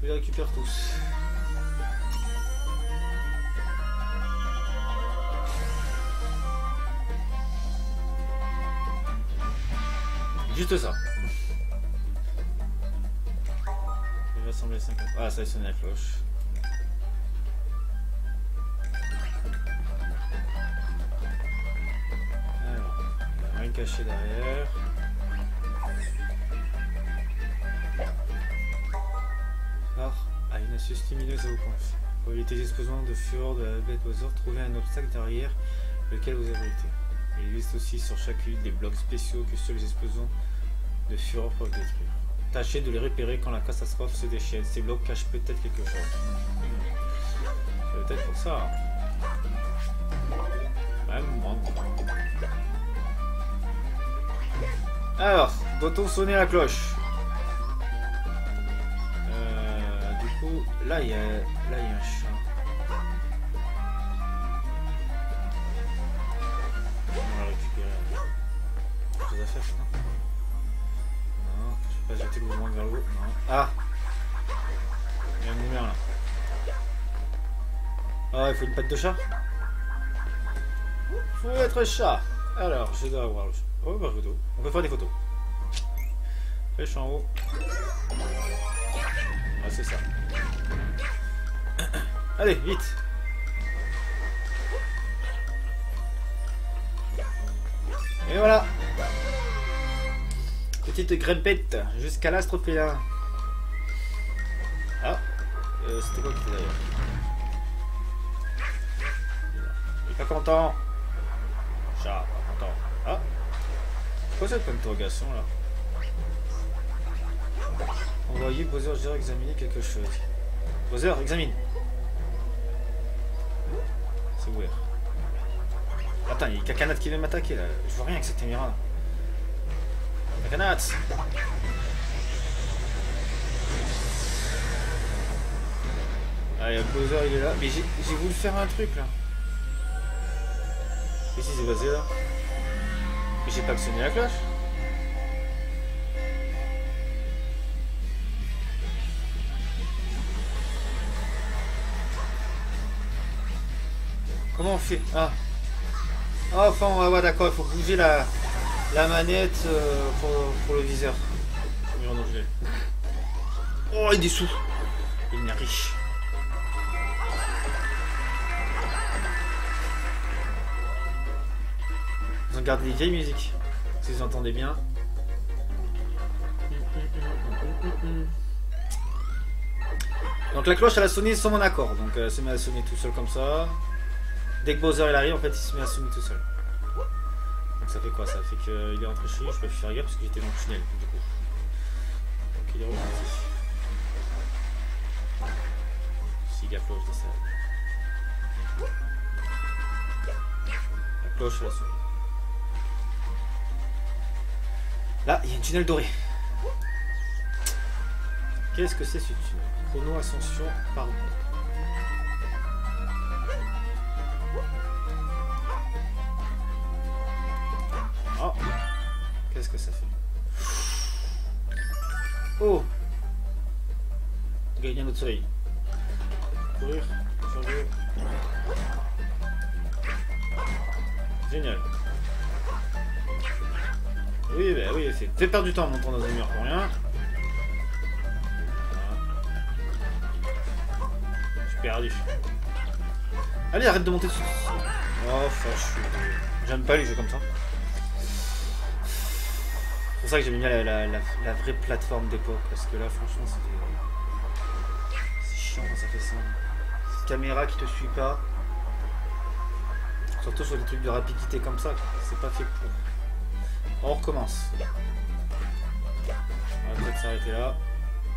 Je les récupère tous. Juste ça. Il va sembler 50. Ah, ça a sonné la cloche. Alors, il n'y a rien caché derrière. Alors, ah, une astuce lumineuse à vos points. Pour éviter les explosions de fureur de la bête Bowser, trouvez un obstacle derrière lequel vous abritez. Il existe aussi sur chacune des blocs spéciaux que seuls les explosions de fureur peuvent détruire. Tâchez de les repérer quand la catastrophe se déchaîne. Ces blocs cachent peut-être quelque chose. C'est peut-être pour ça. Même moi. Alors, doit-on sonner la cloche? Du coup, là il y a un chat. On va récupérer. Chose à faire, ça. Non, je vais pas jeter le mouvement vers le haut. Non. Ah, il y a un numéro là. Ah, il faut une patte de chat. Faut être chat. Alors, je dois avoir le chat. Oh, bah, photo. On peut faire des photos. Flèche en haut. Ah, c'est ça. Allez, vite. Et voilà. Petite grimpette jusqu'à l'astrophéla. Ah, c'était quoi qui était d'ailleurs? Il est pas content. Chat, pas content. Ah, quoi cette interrogation là? Envoyez Bowser, je dirais examiner quelque chose. Bowser, examine. C'est ouvert. Attends, il y a Cacanat qui vient m'attaquer là. Je vois rien avec cette caméra. Cacanat! Ah, il y a Bowser, il est là. Mais j'ai voulu faire un truc là. Qu'est-ce qui s'est passé là? Mais j'ai pas actionné la cloche. Comment on fait? Ah. Ah, enfin, ouais, d'accord, il faut bouger la manette pour le viseur. Oh, il est des sous. Il est riche. ont gardé des vieilles musiques. Si vous entendez bien. Donc la cloche elle a sonné sans mon accord. Donc elle se met à sonner tout seul comme ça. Dès que Bowser il arrive, en fait il se met à sonner tout seul. Donc ça fait quoi? Ça fait qu'il est rentré chez lui, je peux faire gaffe parce que j'étais dans le tunnel du coup. Donc il est reparti. Si la cloche descend. La cloche elle a sonné. Là, il y a un tunnel doré. Qu'est-ce que c'est ce tunnel? Chrono ascension par mois. Oh, qu'est-ce que ça fait? Oh, gagner notre soleil. Courir, changer. Génial. Oui, bah oui, c'est perdre du temps en montant dans un mur pour rien. Perdu. Allez, arrête de monter dessus. Oh, j'aime pas les jeux comme ça. C'est pour ça que j'aime bien la vraie plateforme d'époque. Parce que là, franchement, c'est chiant quand ça fait ça. Cette caméra qui te suit pas. Surtout sur des trucs de rapidité comme ça. C'est pas fait pour. On recommence. On va peut-être s'arrêter là.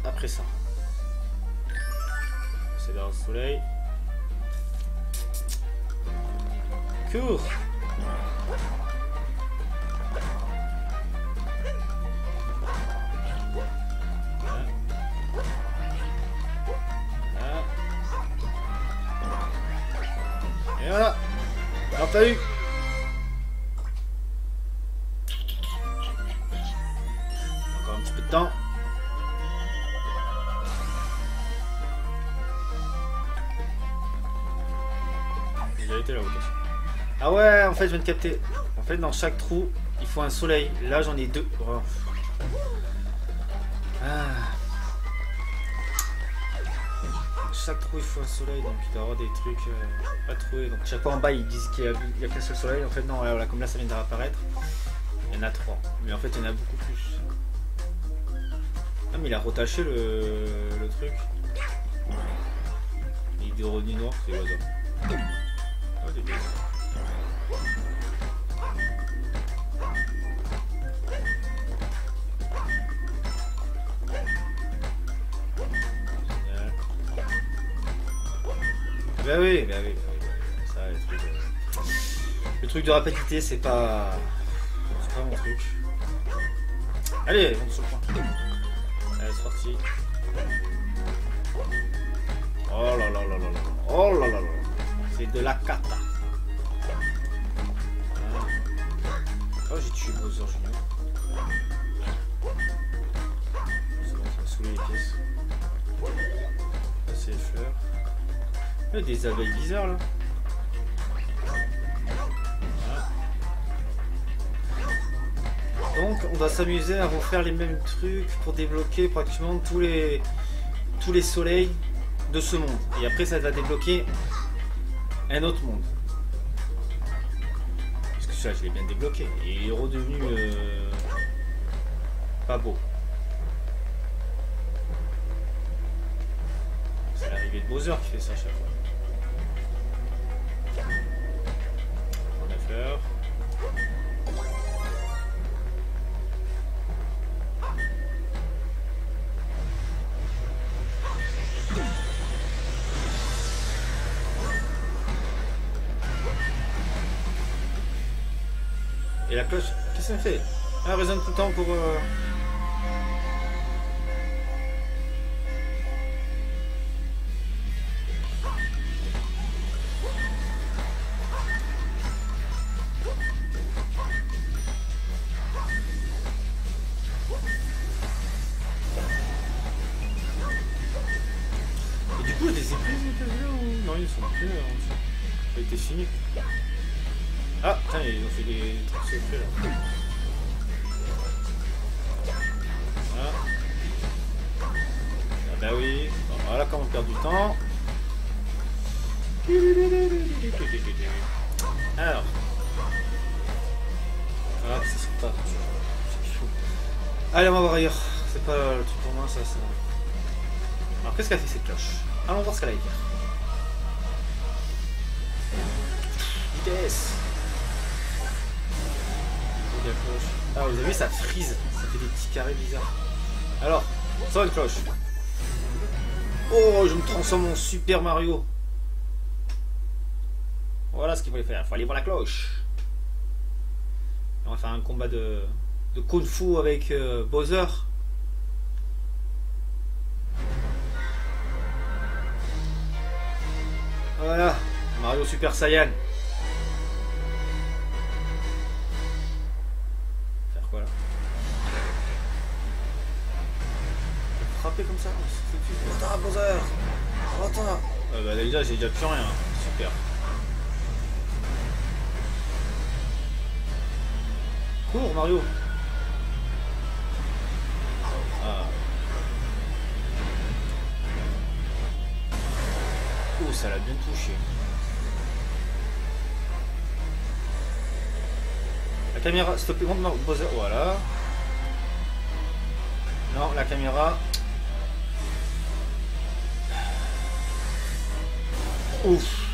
Après ça. C'est vers le soleil. Cours. Et voilà. Alors t'as eu. Encore un petit peu de temps. Là, ah ouais, en fait je viens de capter. En fait dans chaque trou il faut un soleil. Là j'en ai deux. Oh. Ah. Chaque trou il faut un soleil, donc il doit y avoir des trucs pas trouvés. Donc chaque fois en bas ils disent qu'il y a qu'un seul soleil. En fait non, voilà, comme là ça vient de réapparaître. Il y en a trois. Mais en fait il y en a beaucoup plus. Ah mais il a retaché le truc. Il est revenu noir, c'est l'oiseau. Oh, des bêtes. Bah oui, bah oui. Ça, le truc de rapidité, c'est pas mon truc. Allez, on se prend. Allez, c'est parti. Oh là là là là là. Oh là là là. C'est de la cata. Oh, j'ai tué Bowser Junior. C'est bon, ça va saouler les pièces. Là, c'est les fleurs. Il y a des abeilles bizarres là. Voilà. Donc, on va s'amuser à refaire les mêmes trucs pour débloquer pratiquement tous les soleils de ce monde. Et après, ça va débloquer un autre monde. Parce que celui-là, je l'ai bien débloqué. Et il est redevenu pas beau. C'est l'arrivée de Bowser qui fait ça à chaque fois. On a fleur. Et la cloche, qu'est-ce que ça fait? Elle résonne tout le temps pour... Et du coup, je les ai plus, ou... Non, ils sont plus... Ça a été fini. Ah, putain, ils ont fait des trucs secrets là. Ah, ah bah oui. Bon, voilà comment on perd du temps. Alors. Ah, ça sort pas. C'est chaud. Allez, on va voir ailleurs. C'est pas le truc pour moi, ça. Alors, qu'est-ce qu'a fait cette cloche? Allons voir ce qu'elle a écrit. Vitesse. Ah, vous avez vu, ça frise. Ça fait des petits carrés bizarres. Alors, sort une cloche. Oh, je me transforme en Super Mario. Voilà ce qu'il fallait faire. Il faut aller voir la cloche. On va faire un combat de Kung Fu avec Bowser. Voilà, Mario Super Saiyan. Faire quoi là? Frapper comme ça. Attends, Bowser. Attends. Bah déjà, j'ai déjà plus rien. Super. Cours Mario. Ah. Oh, ça l'a bien touché. La caméra, s'il te plaît, montre Bowser. Voilà. Non, la caméra. Ouf.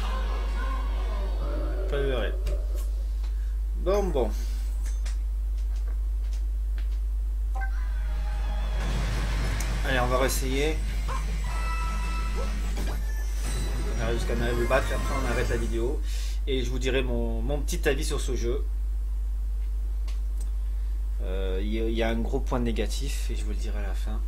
Pas verré. Bon. Allez, on va réessayer. On arrive jusqu'à le battre, et après on arrête la vidéo. Et je vous dirai mon petit avis sur ce jeu. Il y a un gros point négatif et je vous le dirai à la fin.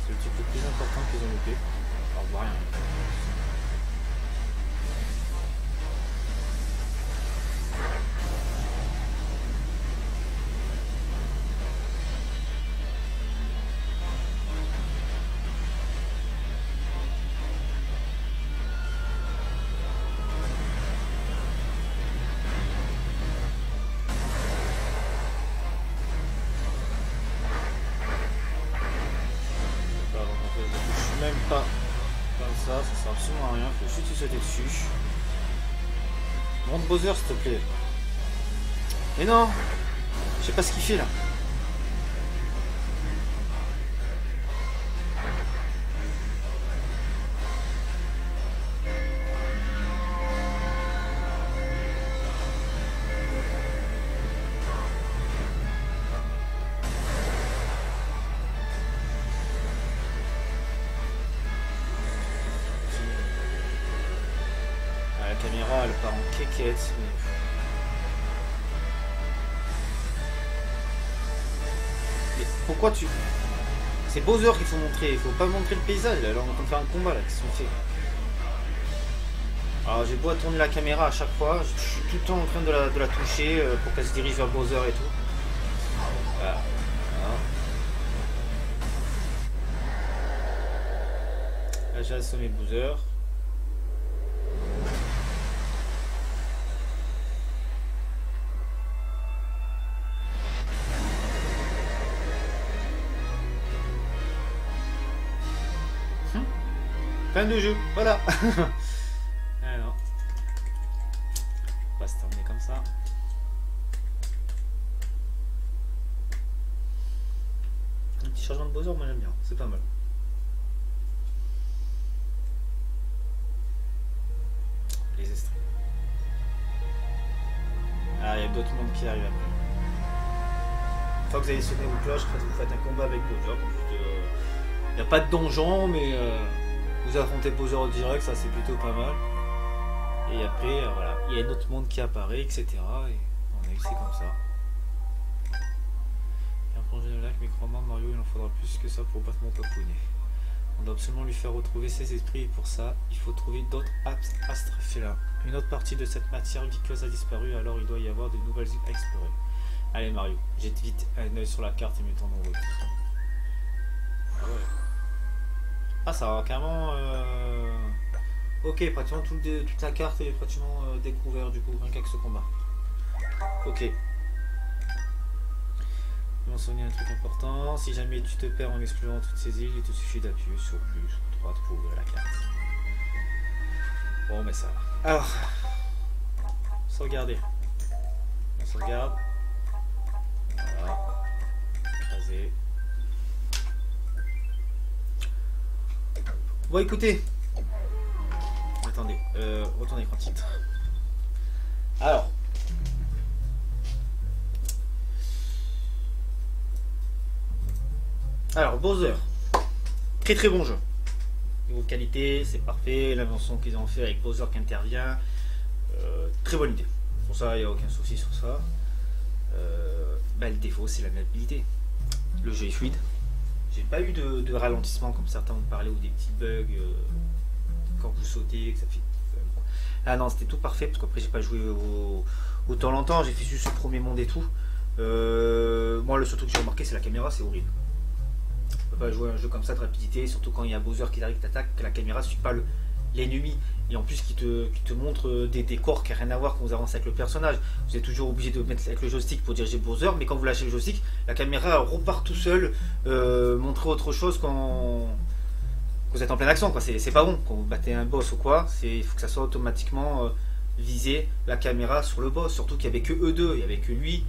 C'est le truc le plus important qu'ils ont loupé. Alors, on voit rien. Même pas comme ça sert absolument à rien, faut juste sauter dessus. Monte Bowser s'il te plaît. Mais non, je sais pas ce qu'il fait là. La caméra elle part en quéquette. Mais pourquoi tu... C'est Bowser qu'il faut montrer, il faut pas montrer le paysage. Là on est en train de faire un combat là, qu'est-ce qu'on fait? Alors j'ai beau à tourner la caméra à chaque fois, je suis tout le temps en train de la toucher pour qu'elle se dirige vers Bowser et tout. Voilà. Là j'ai assommé Bowser. Fin de jeu, voilà. Alors, on va se terminer comme ça. Un petit changement de Bowser, moi j'aime bien, c'est pas mal. Les extraits. Ah, il y a d'autres mondes qui arrivent après. Une fois que vous avez sonné vos cloches, vous faites un combat avec Bowser. Il n'y a pas de donjon, mais vous affrontez Bowser au direct, ça c'est plutôt pas mal. Et après, voilà, il y a un autre monde qui apparaît, etc. Et on a eu, c'est comme ça. Il y a un plongé de lac, mais crois-moi, Mario, il en faudra plus que ça pour battre mon papounet. On doit absolument lui faire retrouver ses esprits, et pour ça, il faut trouver d'autres astres félins. Une autre partie de cette matière visqueuse a disparu, alors il doit y avoir de nouvelles îles à explorer. Allez Mario, jette vite un œil sur la carte et mettons en route. Ah ouais. Ah ça va carrément... Ok, pratiquement toute la carte est pratiquement découverte du coup, rien qu'avec ce combat. Ok. mentionner un truc important. Si jamais tu te perds en explorant toutes ces îles, il te suffit d'appuyer sur plus ou droite pour ouvrir la carte. Bon, mais ça va. Alors, sauvegarder. On sauvegarde. Voilà. Écraser. Bon, écoutez. Attendez, retournez écran titre. Alors, Bowser. Très très bon jeu. Niveau qualité, c'est parfait. L'invention qu'ils ont fait avec Bowser qui intervient. Très bonne idée. Pour ça, il n'y a aucun souci sur ça. Le défaut, c'est la maniabilité. Le jeu est fluide. J'ai pas eu de ralentissement comme certains ont parlé ou des petits bugs quand vous sautez, que ça fait. Ah non, c'était tout parfait parce qu'après j'ai pas joué autant longtemps. J'ai fait juste ce premier monde et tout. Moi, le seul truc que j'ai remarqué, c'est la caméra, c'est horrible. On peut pas jouer un jeu comme ça de rapidité, surtout quand il y a Bowser qui arrive, qui t'attaque, que la caméra suit pas l'ennemi. Et en plus qui te montre des décors qui n'ont rien à voir quand vous avancez avec le personnage. Vous êtes toujours obligé de mettre avec le joystick pour diriger Bowser, mais quand vous lâchez le joystick, la caméra repart tout seul, montrer autre chose quand vous êtes en pleine action. C'est pas bon. Quand vous battez un boss ou quoi, il faut que ça soit automatiquement visé la caméra sur le boss. Surtout qu'il n'y avait que eux deux, il n'y avait que lui.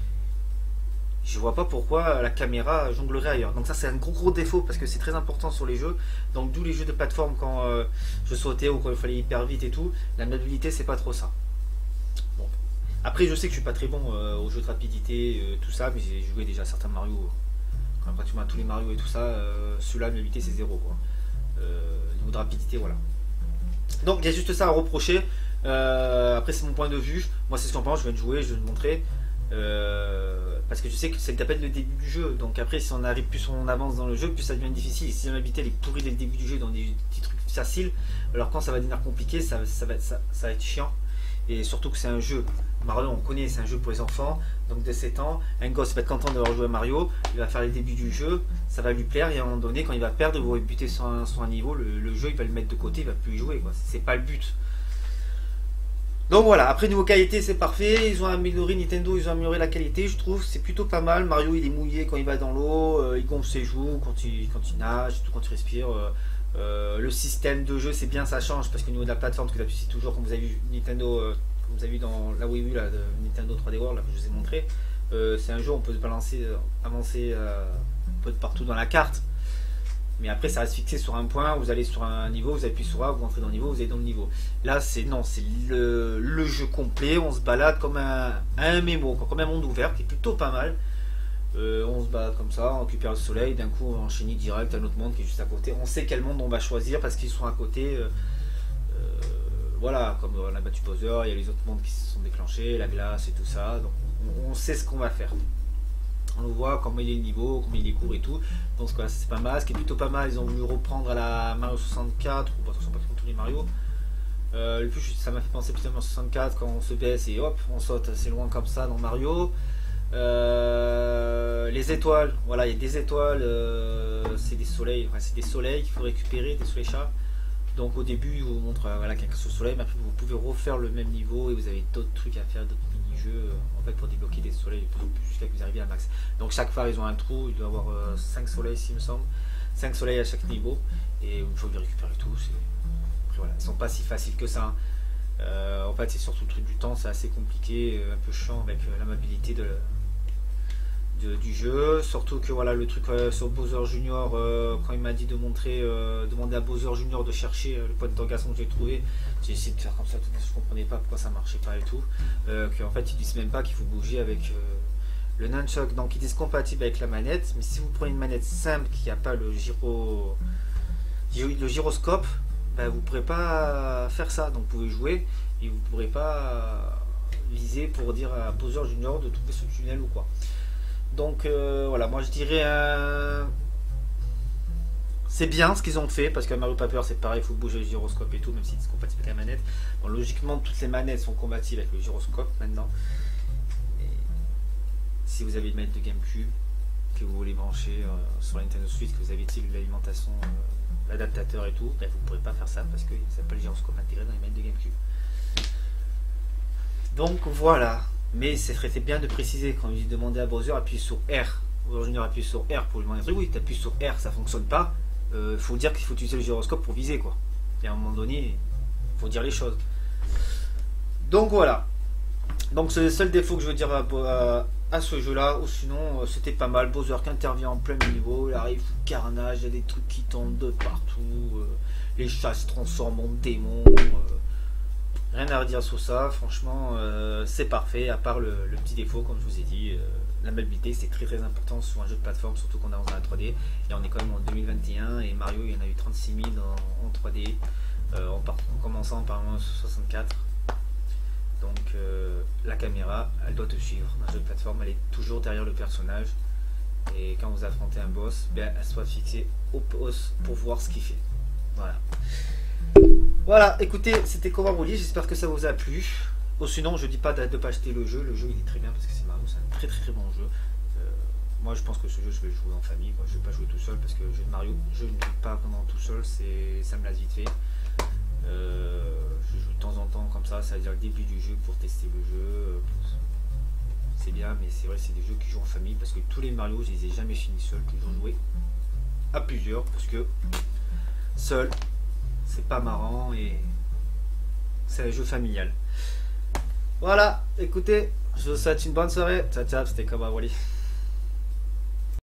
Je vois pas pourquoi la caméra jonglerait ailleurs. Donc ça c'est un gros défaut parce que c'est très important sur les jeux. Donc d'où les jeux de plateforme quand je sautais ou quand il fallait hyper vite et tout. La maniabilité c'est pas trop ça. Bon. Après je sais que je suis pas très bon aux jeux de rapidité, tout ça, mais j'ai joué déjà à certains Mario, quand pratiquement à tous les Mario et tout ça. Celui-là la maniabilité c'est zéro quoi. Niveau de rapidité voilà. Donc il y a juste ça à reprocher. Après c'est mon point de vue. Moi c'est ce que j'en pense, je vais te jouer, je vais te montrer. Parce que je sais que c'est à peine le début du jeu, donc après si on arrive plus on avance dans le jeu, plus ça devient difficile. Et si l'habitude est pourrie dès le début du jeu dans des petits trucs faciles, alors quand ça va devenir compliqué, ça va être chiant. Et surtout que c'est un jeu, Mario on connaît, c'est un jeu pour les enfants, donc de 7 ans, un gosse va être content d'avoir joué à Mario, il va faire les débuts du jeu, ça va lui plaire, et à un moment donné quand il va perdre, vous buter sur un niveau, le jeu il va le mettre de côté, il va plus y jouer, c'est pas le but. Donc voilà, après niveau qualité c'est parfait, ils ont amélioré Nintendo, ils ont amélioré la qualité, je trouve c'est plutôt pas mal. Mario il est mouillé quand il va dans l'eau, il gonfle ses joues quand il nage, tout quand il respire. Le système de jeu c'est bien, ça change parce que au niveau de la plateforme, parce que là c'est toujours comme vous avez vu Nintendo, comme vous avez vu dans la Wii U là, de Nintendo 3D World là, que je vous ai montré, c'est un jeu où on peut se balancer, avancer un peu de partout dans la carte. Mais après ça reste fixé sur un point, vous allez sur un niveau, vous appuyez sur A, vous entrez dans le niveau, vous allez dans le niveau. Là c'est non, c'est le jeu complet, on se balade comme un MMO, comme un monde ouvert qui est plutôt pas mal. On se balade comme ça, on récupère le soleil, d'un coup on enchaîne direct à un autre monde qui est juste à côté. On sait quel monde on va choisir parce qu'ils sont à côté. Voilà, comme on a battu Bowser, il y a les autres mondes qui se sont déclenchés, la glace et tout ça. Donc on sait ce qu'on va faire. On le voit comment il est le niveau, comment il est court et tout. Donc voilà, c'est pas mal. Ce qui est plutôt pas mal, ils ont voulu reprendre à la Mario 64, ou attention pas tous les Mario. Le plus, ça m'a fait penser plutôt à Mario 64 quand on se baisse et hop, on saute assez loin comme ça dans Mario. Les étoiles, voilà, il y a des étoiles, c'est des soleils, enfin, c'est des soleils qu'il faut récupérer, des soleils chats. Donc au début, il vous montre voilà, qu'il y a ce soleil, mais après vous pouvez refaire le même niveau et vous avez d'autres trucs à faire, d'autres mini-jeux en fait pour débloquer des soleils jusqu'à ce que vous arriviez à max. Donc chaque phare ils ont un trou, il doit y avoir 5 soleils s'il me semble, 5 soleils à chaque niveau et une fois que vous récupérez tout, après voilà, ils sont pas si faciles que ça. En fait c'est surtout le truc du temps, c'est assez compliqué, un peu chiant avec l'amabilité du jeu, surtout que voilà le truc sur Bowser Junior, quand il m'a dit de demander à Bowser Junior de chercher le point d'interrogation que j'ai trouvé, j'ai essayé de faire comme ça, je comprenais pas pourquoi ça marchait pas et tout, qu'en fait ils disent même pas qu'il faut bouger avec le nunchuck, donc ils disent compatible avec la manette, mais si vous prenez une manette simple qui n'a pas le gyroscope, ben, vous pourrez pas faire ça, donc vous pouvez jouer et vous pourrez pas viser pour dire à Bowser Junior de trouver ce tunnel ou quoi. Donc voilà, moi je dirais c'est bien ce qu'ils ont fait parce que Mario Paper c'est pareil, il faut bouger le gyroscope et tout, même si c'est compatible avec la manette. Bon, logiquement toutes les manettes sont compatibles avec le gyroscope maintenant. Et si vous avez une manette de GameCube que vous voulez brancher sur la Nintendo Switch, que vous avez l'alimentation, l'adaptateur et tout, ben, vous ne pourrez pas faire ça parce que ça s'appelle le gyroscope intégré dans les manettes de GameCube. Donc voilà. Mais ce serait bien de préciser quand il demandait à Bowser, appuyez sur R. Aujourd'hui, on appuie sur R pour lui demander un truc. Oui, tu appuies sur R, ça fonctionne pas. Faut dire qu'il faut utiliser le gyroscope pour viser, quoi. Et à un moment donné, il faut dire les choses. Donc voilà. Donc c'est le seul défaut que je veux dire à ce jeu-là. Ou sinon, c'était pas mal. Bowser qui intervient en plein niveau. Il arrive carnage, il y a des trucs qui tombent de partout. Les chats se transforment en démons. Rien à redire sur ça. Franchement, c'est parfait. À part le petit défaut, comme je vous ai dit. La maniabilité, c'est très très important sur un jeu de plateforme, surtout qu'on est dans un 3D. Et on est quand même en 2021 et Mario, il y en a eu 36 000 en 3D, en commençant par le 64. Donc la caméra, elle doit te suivre. Dans un jeu de plateforme, elle est toujours derrière le personnage. Et quand vous affrontez un boss, ben, elle soit fixée au boss pour voir ce qu'il fait. Voilà. Voilà, écoutez, c'était Cobra Broly, j'espère que ça vous a plu. Ou sinon, je dis pas de ne pas acheter le jeu il est très bien parce que c'est Mario, c'est un très très très bon jeu. Moi je pense que ce jeu je vais le jouer en famille, quoi. Je vais pas jouer tout seul parce que le jeu de Mario, je ne joue pas vraiment tout seul, ça me lasse vite fait. Je joue de temps en temps comme ça veut dire le début du jeu pour tester le jeu. C'est bien, mais c'est vrai, c'est des jeux qui jouent en famille parce que tous les Mario, je les ai jamais finis seul, toujours joué à plusieurs parce que seul, c'est pas marrant et c'est un jeu familial. Voilà, écoutez, je vous souhaite une bonne soirée. Ciao, ciao, c'était Cobra Broly.